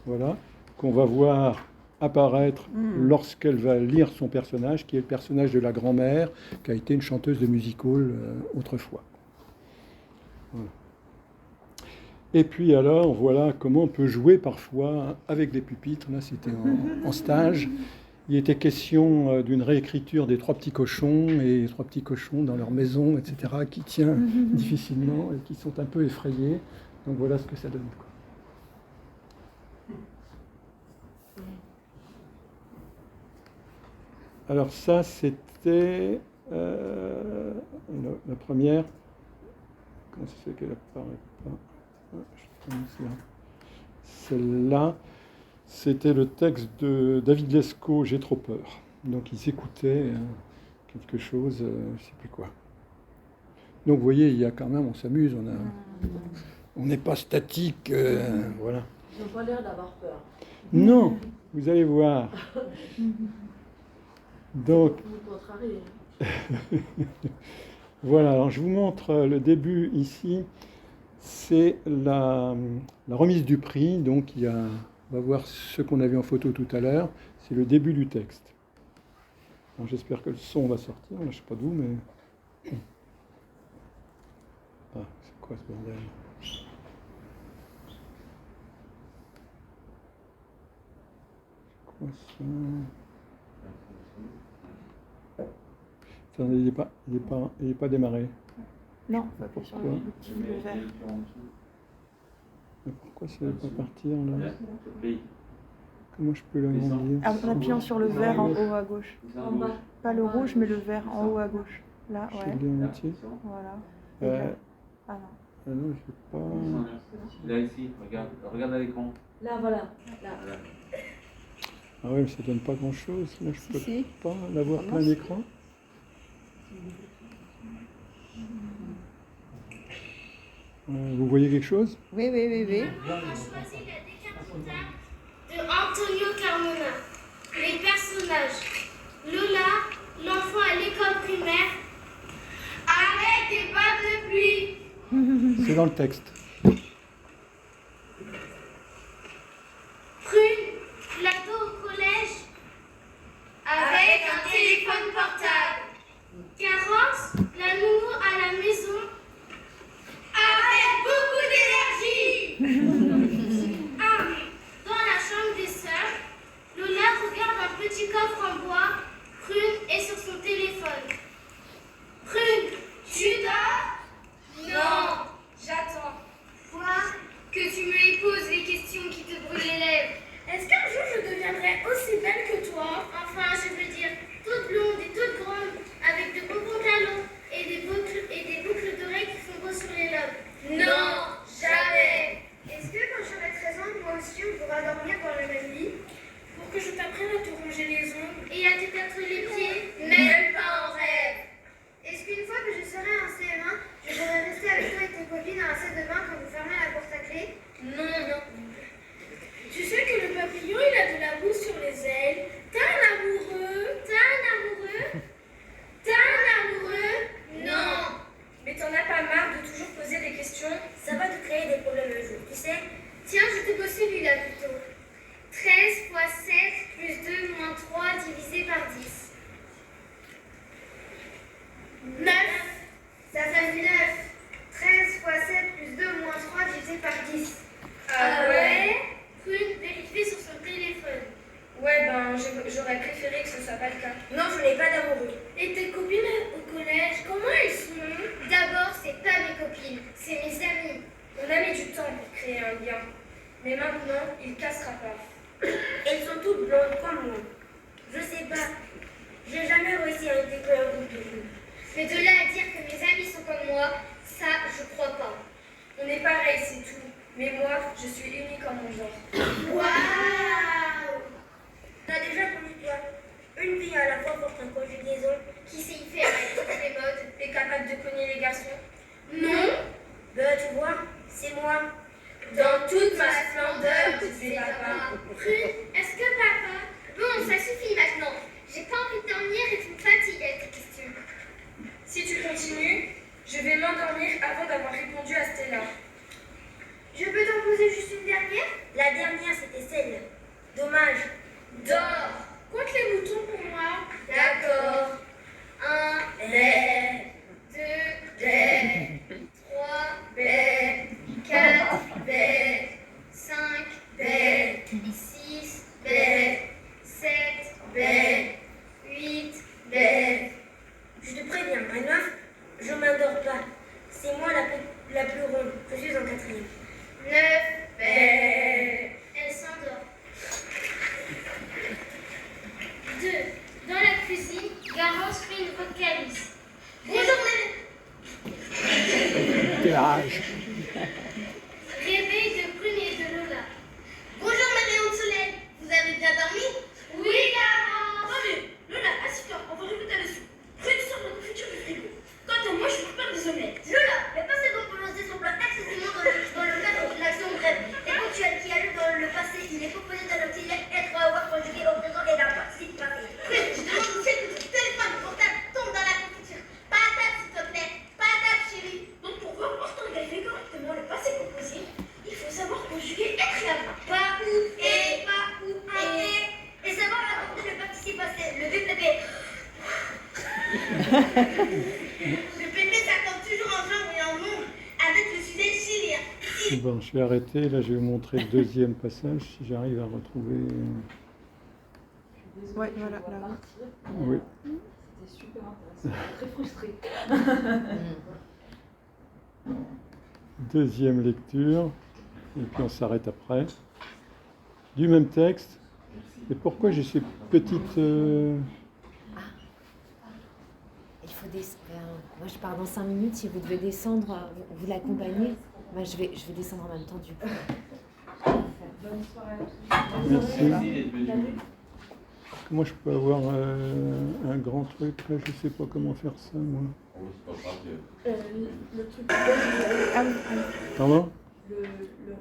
voilà, qu'on va voir apparaître lorsqu'elle va lire son personnage, qui est le personnage de la grand-mère, qui a été une chanteuse de music-hall autrefois. Voilà. Et puis alors, voilà comment on peut jouer parfois avec des pupitres. Là, c'était en stage. Il était question d'une réécriture des Trois petits cochons, et les Trois petits cochons dans leur maison, etc., qui tient difficilement et qui sont un peu effrayés. Donc voilà ce que ça donne, quoi. Alors ça, c'était la première. Comment ça se fait qu'elle apparaît pas? Celle-là, c'était le texte de David Lescaut, J'ai trop peur. Donc ils écoutaient quelque chose, je ne sais plus quoi. Donc vous voyez, il y a quand même, on s'amuse, on n'est pas statique, voilà.
Ils n'ont pas l'air d'avoir peur.
Non, vous allez voir. Donc, voilà, alors je vous montre le début ici. C'est la remise du prix. Donc, on va voir ce qu'on a vu en photo tout à l'heure. C'est le début du texte. Alors, j'espère que le son va sortir. Je ne sais pas d'où, mais... Ah, c'est quoi ce bordel ? C'est quoi ça ? Attendez, il est pas démarré.
Non, faut appuyer sur le
Pourquoi
petit le vert.
Mais pourquoi ça ne veut pas partir là?
Oui.
Comment je peux l'agrandir?
En appuyant sur le vert en haut à gauche.
En bas.
Pas le rouge, mais le vert en haut à gauche. Là,
Je
ouais.
l'ai en entier.
Voilà. Ah non.
Ah non, je sais pas.
Là, ici, regarde à l'écran.
Là, voilà. Là.
Voilà.
Ah ouais, mais ça donne pas grand chose. Là, je peux
Si.
pas l'avoir
Ah non,
plein
si.
d'écran. Vous voyez quelque chose?
Oui.
On a choisi la décapotable de Antonio Carmona. Les personnages. Lola, l'enfant à l'école primaire. Avec des bottes de pluie.
C'est dans le texte.
Prune, l'ado au collège. Avec un téléphone portable. Carrosse, la nounou à la maison. Avec beaucoup d'énergie. Dans la chambre des sœurs, Lola regarde un petit coffre en bois. Prune est sur son téléphone. Prune, tu dors? Non, j'attends. Quoi? Que tu me poses les questions qui te brûlent les lèvres. Est-ce qu'un jour je deviendrai aussi belle que toi? Enfin, je veux dire, toute blonde et toute grande, avec de beaux pantalons et des boucles d'oreilles qui font beau sur les lobes. Non, jamais. Est-ce que quand j'aurai 13 ans, moi aussi on pourra dormir dans le même lit? Pour que je t'apprenne à te ronger les ongles et à te battre les pieds? Même pas en rêve. Est-ce qu'une fois que je serai en CM1, je pourrai rester avec toi et tes copines dans la salle de bain quand vous fermez la porte à clé? Non. Tu sais que le papillon, il a de la mousse sur les ailes. T'as un amoureux? Non. Mais t'en as pas marre de toujours poser des questions? Ça va te créer des problèmes un jour, tu sais? Tiens, je te pose celui-là plutôt. 13 fois 7 plus 2 moins 3 divisé par 10. 9. Ça fait 9. 13 fois 7 plus 2 moins 3 divisé par 10. Ah ouais? Prune vérifie sur son téléphone. Ouais, j'aurais préféré que ce soit pas le cas. Non, je n'ai pas d'amoureux. Et tes copines au collège, comment elles sont? D'abord, c'est pas mes copines, c'est mes amis. On a mis du temps pour créer un lien. Mais maintenant, il cassera pas. Elles sont toutes blondes comme moi. Je sais pas. J'ai jamais réussi à intégrer un groupe de filles. Mais de là à dire que mes amis sont comme moi, ça, je crois pas. On est pareil, c'est tout. Mais moi, je suis unique en mon genre. Waouh! T'as déjà connu toi une fille à la fois forte en conjugaison, qui sait y faire avec toutes les modes, et capable de cogner les garçons? Non? Ben, tu vois, c'est moi. Dans toute ma splendeur, disait papa. Prune, est-ce que papa... Bon, ça suffit maintenant. J'ai pas envie de dormir et tu me fatigues avec tes questions. Si tu continues, je vais m'endormir avant d'avoir répondu à Stella. Je peux t'en poser juste une dernière? La dernière, c'était celle. Dommage. Dors. Compte les moutons pour moi. D'accord. 1 bête. 2 bêtes. 3 bêtes. 4 bêtes. 5 bêtes. 6 bêtes. 7 bêtes. 8 bêtes. Je te préviens, à 9, je m'endors pas. C'est moi la plus ronde. Je suis en 4e. 9 bêtes. Elle s'endort. 2. Dans la cuisine, Garance fait une vocalise. Bonjour,
Démarrage.
Réveil de Prune et de Lola. Bonjour, Marion de Soleil. Vous avez bien dormi? Oui, Garance.
Allez, Lola, assieds-toi, on va répéter la suite. Prune sort la confiture du frigo. Quant à moi, je prépare des omelettes.
Lola, mais pas c'est bon pour lancer son plan exclusivement dans le cadre d'une action brève et ponctuelle qui a lieu dans le passé. Il est composé d'un auxiliaire être ou avoir conjugué au présent et d'un participe passé. Prune, je demande au ciel que ton téléphone portable tombe dans la confiture. Patate, s'il te plaît. Patate, chérie.
Donc, pour voir orthographier correctement le passé composé, il faut savoir conjuguer être et avoir.
Pas ou et, pas ou et savoir accorder le participe passé, le VPP. Le PP s'accorde toujours en genre et en nombre avec le sujet chilien.
Bon, je vais arrêter. Là, je vais vous montrer le deuxième passage, si j'arrive à retrouver.
Désolée,
Ouais,
je
voilà,
dois
là.
partir.
Oui.
C'était super intéressant. Très frustrée.
Deuxième lecture, et puis on s'arrête après. Du même texte. Et pourquoi j'ai ces petites...
Il faut descendre. Moi, je pars dans 5 minutes. Si vous devez descendre, vous l'accompagnez. Moi, je vais descendre en même temps du coup.
Bonne soirée à tous.
Merci. Comment je peux avoir un grand truc là? Je sais pas comment faire ça, moi.
Le truc.
Pardon?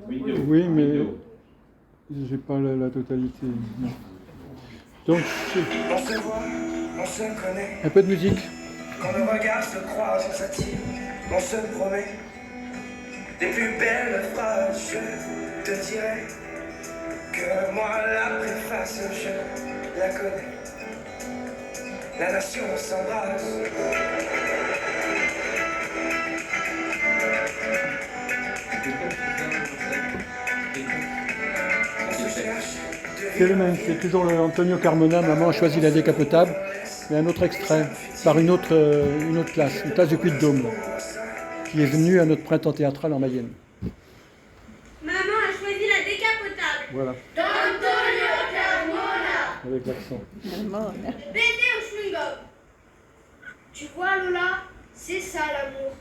Le
Oui, mais j'ai pas la totalité. Donc,
On se voit, on se connaît.
un peu de musique.
Quand nos regards se croisent, on s'attire, on se promet. Des plus belles phrases, je te dirai que moi la préface, je la connais. La nation s'embrasse.
C'est le même, c'est toujours le Antonio Carmona. Maman a choisi la décapotable, mais un autre extrait par une autre classe, une classe du Puy-de-Dôme, qui est venue à notre printemps théâtral en Mayenne.
Maman a choisi la décapotable.
Voilà,
D'Antonio Carmona.
avec l'accent.
Baiser au chewing-gum. Tu vois, Lola, c'est ça l'amour.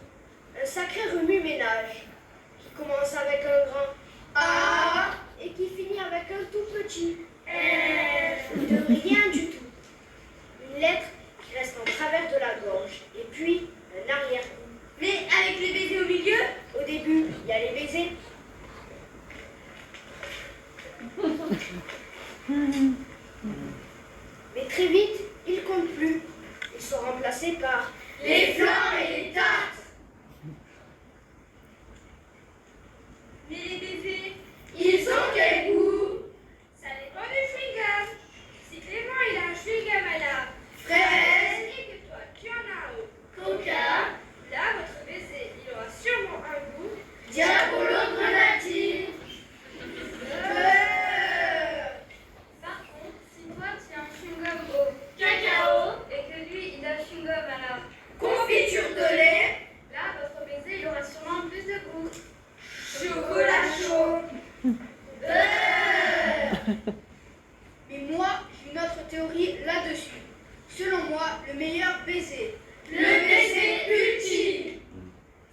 Un sacré remue-ménage qui commence avec un grand A et qui finit avec un tout petit F de rien du tout. Une lettre qui reste en travers de la gorge et puis un arrière-goût. Mais avec les baisers au milieu, au début, il y a les baisers. Mais très vite, ils comptent plus. Ils sont remplacés par les flancs et les tartes. Mais les baisers, ils ont quel goût? Ça dépend du chewing-gum. Si Clément il a un chewing-gum à la fraise et que toi tu en as au coca, là votre baiser il aura sûrement un goût diabolo grenadine. Par contre, si toi tu as un chewing-gum au cacao et que lui il a un chewing-gum à la confiture de lait, là votre baiser il aura sûrement plus de goût. Chocolat chaud. Mais moi, j'ai une autre théorie là-dessus. Selon moi, le meilleur baiser, le baiser ultime,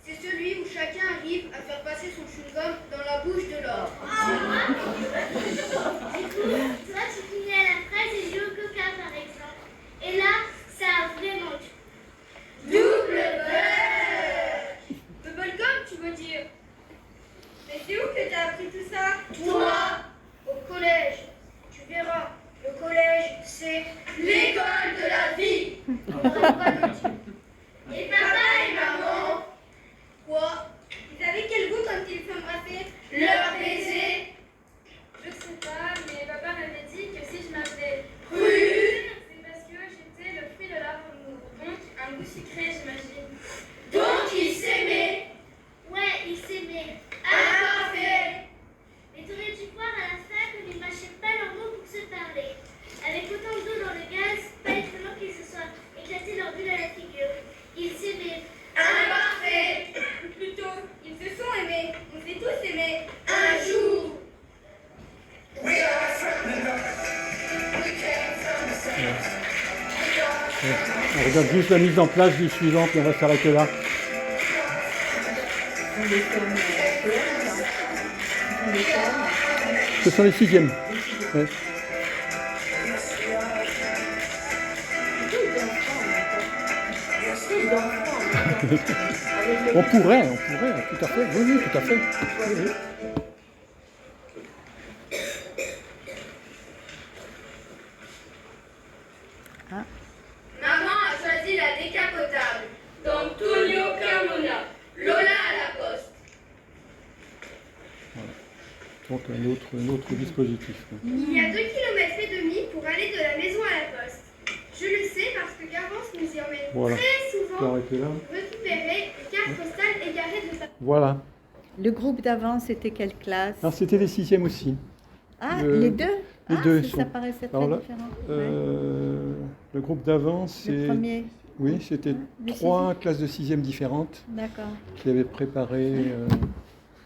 c'est celui où chacun arrive à faire passer son chewing-gum dans la bouche de l'autre. Du coup, toi, tu finis à la fraise et je au coca, par exemple. Et là, ça a vraiment du double beurre. Double gomme, tu veux dire? Mais c'est où que t'as appris tout ça? Toi, au collège. Tu verras, le collège, c'est l'école de la vie. On va pas le dire. Et papa et maman? Quoi? Ils avaient quel goût quand ils s'embrassaient? Leur baiser? Je sais pas, mais papa m'avait dit que si je m'appelais Prune, c'est parce que j'étais le fruit de leur amour. Donc, un goût sucré, j'imagine. Donc, ils s'aimaient? Ouais, ils s'aimaient. Ah, parfait! Mais t'aurais dû voir à la fin qu'ils ne mâchaient pas leurs mots pour se parler. Avec autant d'eau dans le gaz, pas étonnant qu'ils se soient éclatés leur bulle à la figure. Ils s'aimaient. Ah, parfait! Plutôt, ils se sont aimés. On s'est tous aimés. Un jour!
On regarde juste la mise en place du suivant, puis on va s'arrêter là. Ce sont les sixièmes. Ouais. On pourrait, tout à fait, oui, tout à fait. Oui, oui.
Maman a choisi la décapotable. D'Antonio Carmona. Lola à la poste.
Donc un autre dispositif.
Il y a 2,5 km pour aller de la maison à la poste. Je le sais parce que Garance nous y emmène
Voilà.
très
Je peux
souvent
arrêter là.
récupérer les cartes postales égarées de sa...
Voilà.
Le groupe d'avant, c'était quelle classe?
Alors c'était les sixièmes aussi.
Ah,
le-
les deux?
Les deux
ça paraissait très
alors là,
différent.
le groupe d'avant,
Le premier.
Oui, c'était
Les
3 classes de 6e différentes
D'accord.
qui avaient préparé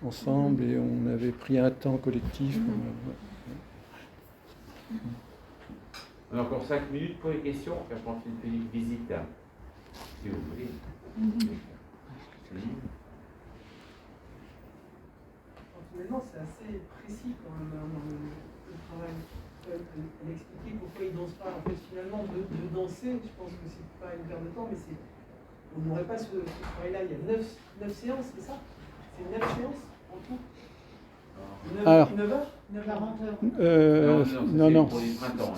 ensemble et on avait pris un temps collectif.
On a encore 5 minutes pour les questions, puis après on fait une petite visite, hein, si vous voulez.
Finalement, c'est assez précis quand même dans le travail. Elle expliquait pourquoi ils ne dansent pas. En fait, finalement, de danser, je pense que c'est pas une perte de temps, mais on n'aurait pas ce travail-là. Il y a 9 séances, c'est ça? C'est 9 séances en tout? 9 heures 40 heures
Non.
Pour les printemps.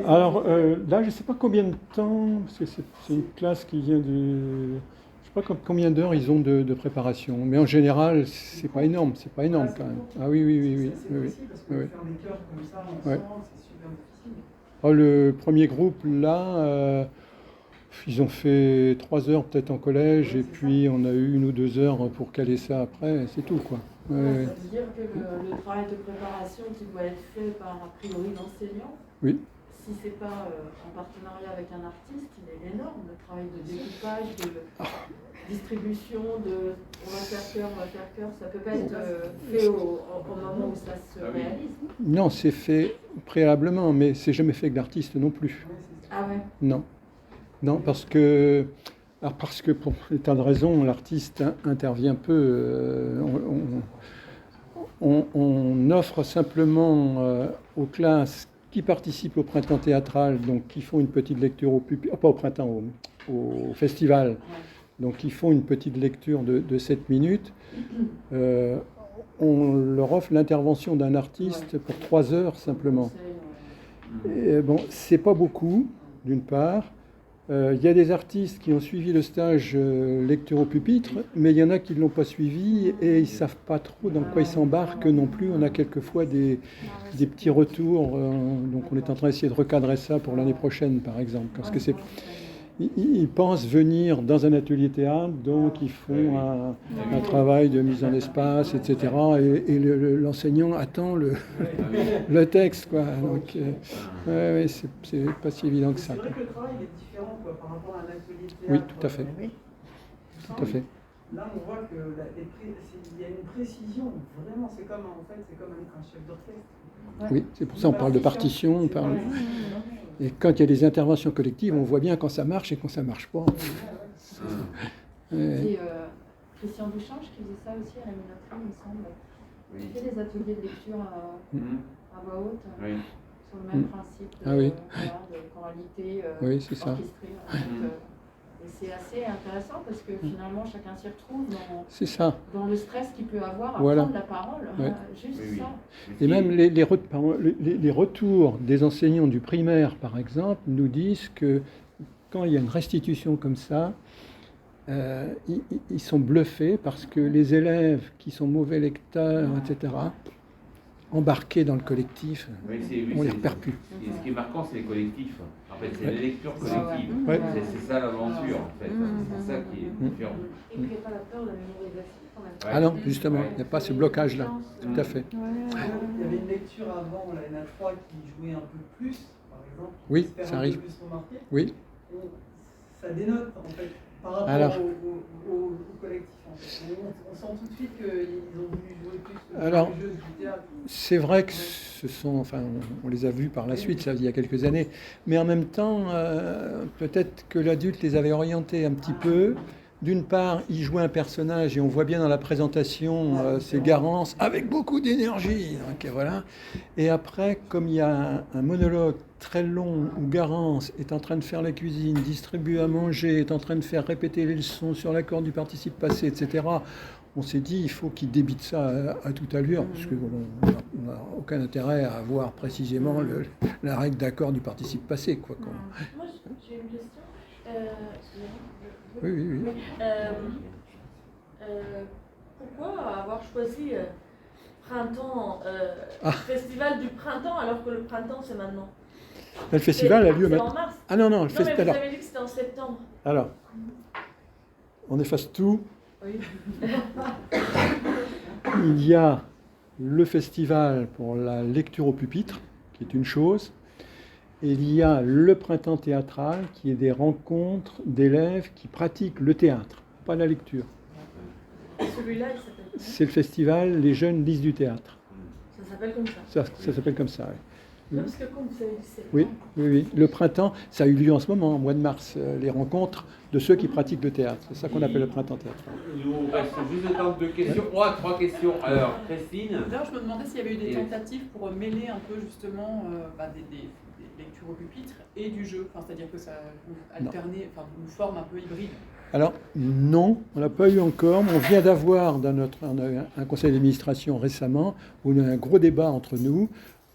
Alors là, je ne sais pas combien de temps, parce que c'est une classe qui vient de... Je ne sais pas combien d'heures ils ont de préparation, mais en général, c'est pas énorme quand même. Ah oui.
Parce que faire des chœurs comme ça ensemble, c'est super difficile.
Oh, le premier groupe, là, ils ont fait 3 heures peut-être en collège, et puis on a eu 1 ou 2 heures pour caler ça après, c'est tout, quoi.
Ça veut dire que le travail de préparation qui doit être fait par, a priori, l'enseignant,
oui.
Si ce n'est pas en partenariat avec un artiste, il est énorme. Le travail de découpage, de distribution, on va faire cœur, ça ne peut pas être fait au moment où ça se réalise.
Non, c'est fait préalablement, mais c'est jamais fait avec l'artiste non plus.
Ah ouais?
Non, parce que pour des tas de raisons, l'artiste intervient peu. On offre simplement aux classes qui participent au printemps théâtral, donc qui font une petite lecture au pupitre, pas au printemps, au festival, donc qui font une petite lecture de 7 minutes, on leur offre l'intervention d'un artiste pour 3 heures simplement. Et bon, c'est pas beaucoup, d'une part. Il y a des artistes qui ont suivi le stage lecture au pupitre, mais il y en a qui ne l'ont pas suivi et ils ne savent pas trop dans quoi ils s'embarquent non plus. On a quelquefois des petits retours, donc on est en train d'essayer de recadrer ça pour l'année prochaine, par exemple. Parce que ils pensent venir dans un atelier théâtre, donc ils font un travail de mise en espace, etc. Et l'enseignant attend le texte, quoi. Donc, c'est pas si évident que ça.
C'est vrai que le travail est différent par rapport à un atelier théâtre.
Oui, tout à fait. Tout à fait.
Là, on voit qu'il y a une précision, vraiment, c'est comme un chef d'orchestre.
Oui, c'est pour ça qu'on parle de partition. Et quand il y a des interventions collectives, on voit bien quand ça marche et quand ça ne marche pas.
C'est Christian Duchange qui faisait ça aussi à la minoterie, il me semble. Il fait des ateliers de lecture à voix haute, sur le même principe de choralité orchestrée. Et c'est assez intéressant parce que finalement chacun s'y retrouve dans le stress qu'il peut avoir à prendre la parole. Juste ça.
Et même les retours des enseignants du primaire, par exemple, nous disent que quand il y a une restitution comme ça, ils sont bluffés parce que les élèves qui sont mauvais lecteurs, etc., embarqués dans le collectif, on ne les repère plus.
Ce qui est marquant, c'est les collectifs. En fait, c'est les lectures collectives. C'est ça l'aventure, en fait. C'est ça qui est différent.
Et puis, il n'y a pas la peur de la mémorisation, quand même.
Ah non, justement, il n'y a pas ce blocage-là. Tout à fait.
Il y avait une lecture avant, là, il y en a 3 qui jouaient un peu plus, par exemple.
Oui, ça arrive.
Plus remarqué.
Oui.
Ça dénote, en fait, par rapport au collectif. En fait. On sent tout de suite qu'ils ont voulu jouer plus le jeu du théâtre.
C'est vrai que on les a vus par la suite, ça il y a quelques années, mais en même temps, peut-être que l'adulte les avait orientés un petit peu. D'une part, il jouait un personnage et on voit bien dans la présentation ses Garance avec beaucoup d'énergie. Donc, voilà. Et après, comme il y a un monologue très long où Garance est en train de faire la cuisine, distribue à manger, est en train de faire répéter les leçons sur l'accord du participe passé, etc., on s'est dit il faut qu'il débite ça à toute allure, parce qu'on n'a aucun intérêt à avoir précisément la règle d'accord du participe passé. Quoi.
Moi, j'ai une question.
Oui.
Pourquoi avoir choisi printemps, festival du printemps, alors que le printemps c'est maintenant?
Le festival a lieu maintenant.
C'est en mars.
Ah non,
mais vous avez dit que c'était en septembre.
Alors, on efface tout.
Oui.
Il y a le festival pour la lecture au pupitre, qui est une chose, et il y a le printemps théâtral, qui est des rencontres d'élèves qui pratiquent le théâtre, pas la lecture.
Et celui-là, il s'appelle comment ?
C'est le festival Les Jeunes lisent du théâtre.
Ça s'appelle comme ça.
Ça s'appelle comme ça, oui.
Non, parce que comme vous avez dit, c'est
Oui, oui, oui. Le printemps, ça a eu lieu en ce moment, au mois de mars, les rencontres de ceux qui pratiquent le théâtre. C'est ça qu'on appelle le printemps théâtral.
Il nous reste juste le temps de 2 questions. Oh, 3 questions. Alors, Christine.
D'ailleurs, je me demandais s'il y avait eu des tentatives pour mêler un peu justement des lectures au pupitre et du jeu. Enfin, c'est-à-dire que ça alternait, enfin, une forme un peu hybride.
Alors, non, on n'a pas eu encore. On vient d'avoir dans un conseil d'administration récemment où on a un gros débat entre nous.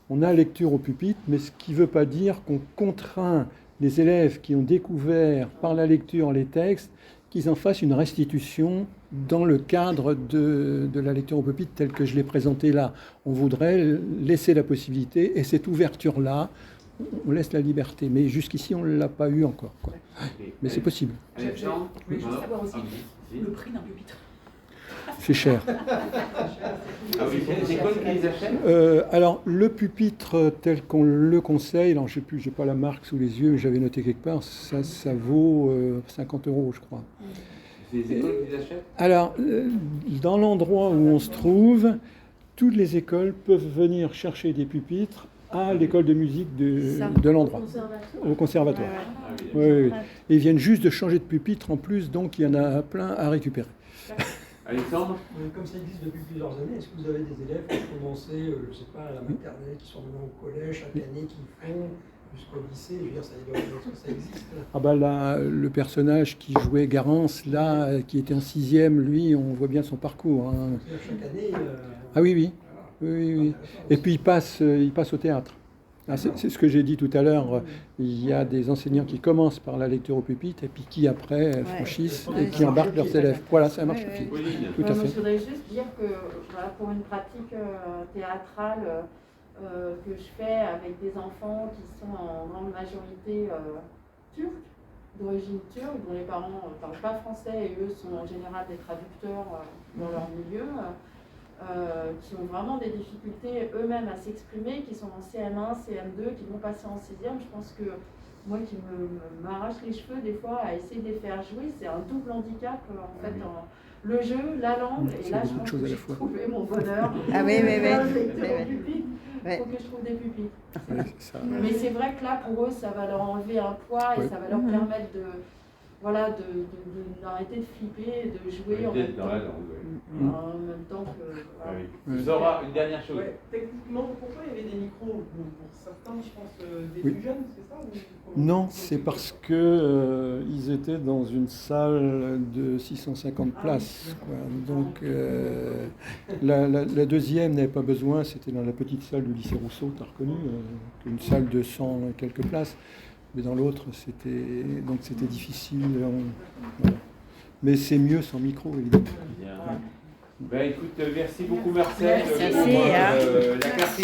On a lecture au pupitre, mais ce qui ne veut pas dire qu'on contraint les élèves qui ont découvert par la lecture les textes, qu'ils en fassent une restitution dans le cadre de la lecture au pupitre telle que je l'ai présentée là. On voudrait laisser la possibilité, et cette ouverture-là, on laisse la liberté. Mais jusqu'ici, on ne l'a pas eu encore, quoi. Mais c'est possible.
Je voulais juste savoir aussi le prix d'un pupitre.
C'est cher.
Ah oui, c'est quoi qui les achète ?
Alors, le pupitre tel qu'on le conseille, alors je n'ai pas la marque sous les yeux, mais j'avais noté quelque part, ça vaut 50 €, je crois.
C'est les écoles qui les achètent ?
Alors, dans l'endroit où on se trouve, toutes les écoles peuvent venir chercher des pupitres à l'école de musique de l'endroit, au conservatoire. Oui, oui. Et ils viennent juste de changer de pupitre en plus, donc il y en a plein à récupérer.
Alexandre ?
Comme ça existe depuis plusieurs années, est-ce que vous avez des élèves qui ont commencé, je ne sais pas, à la maternelle, qui sont maintenant au collège chaque année, qui font jusqu'au lycée? Je veux dire, est-ce que ça existe?
Ah bah là, le personnage qui jouait Garance, là, qui était en 6e, lui, on voit bien son parcours. Hein.
Chaque année...
Ah oui, oui. Oui, oui. Et puis il passe au théâtre. Ah, c'est ce que j'ai dit tout à l'heure. Il y a des enseignants qui commencent par la lecture au pupitre et puis qui après franchissent et qui embarquent leurs élèves. Voilà, ça marche aussi. Tout à fait.
Je voudrais juste dire que voilà, pour une pratique théâtrale que je fais avec des enfants qui sont en grande majorité turcs, d'origine turque, dont les parents ne parlent pas français et eux sont en général des traducteurs dans leur milieu. Qui ont vraiment des difficultés eux-mêmes à s'exprimer, qui sont en CM1, CM2, qui vont passer en 6e. Je pense que moi qui m'arrache les cheveux des fois à essayer de les faire jouer, c'est un double handicap en fait. Le jeu, la langue, et là je pense que j'ai trouvé mon bonheur.
Ah oui, oui, oui.
Il faut que je trouve des pupitres. Mais c'est vrai que là pour eux ça va leur enlever un poids et ça va leur permettre d'arrêter de flipper, de jouer en même temps que... Voilà.
Vous aurez une dernière chose.
Ouais, techniquement, pourquoi il y avait des micros pour certains, je pense, des plus jeunes, c'est ça
Non, c'est parce que ils étaient dans une salle de 650 places. Quoi. Donc la deuxième n'avait pas besoin, c'était dans la petite salle du lycée Rousseau, tu as reconnu, une salle de 100 et quelques places. Mais dans l'autre, c'était difficile. Voilà. Mais c'est mieux sans micro, évidemment.
Bien. Ben, écoute, merci beaucoup Marcel.
Merci.
La carte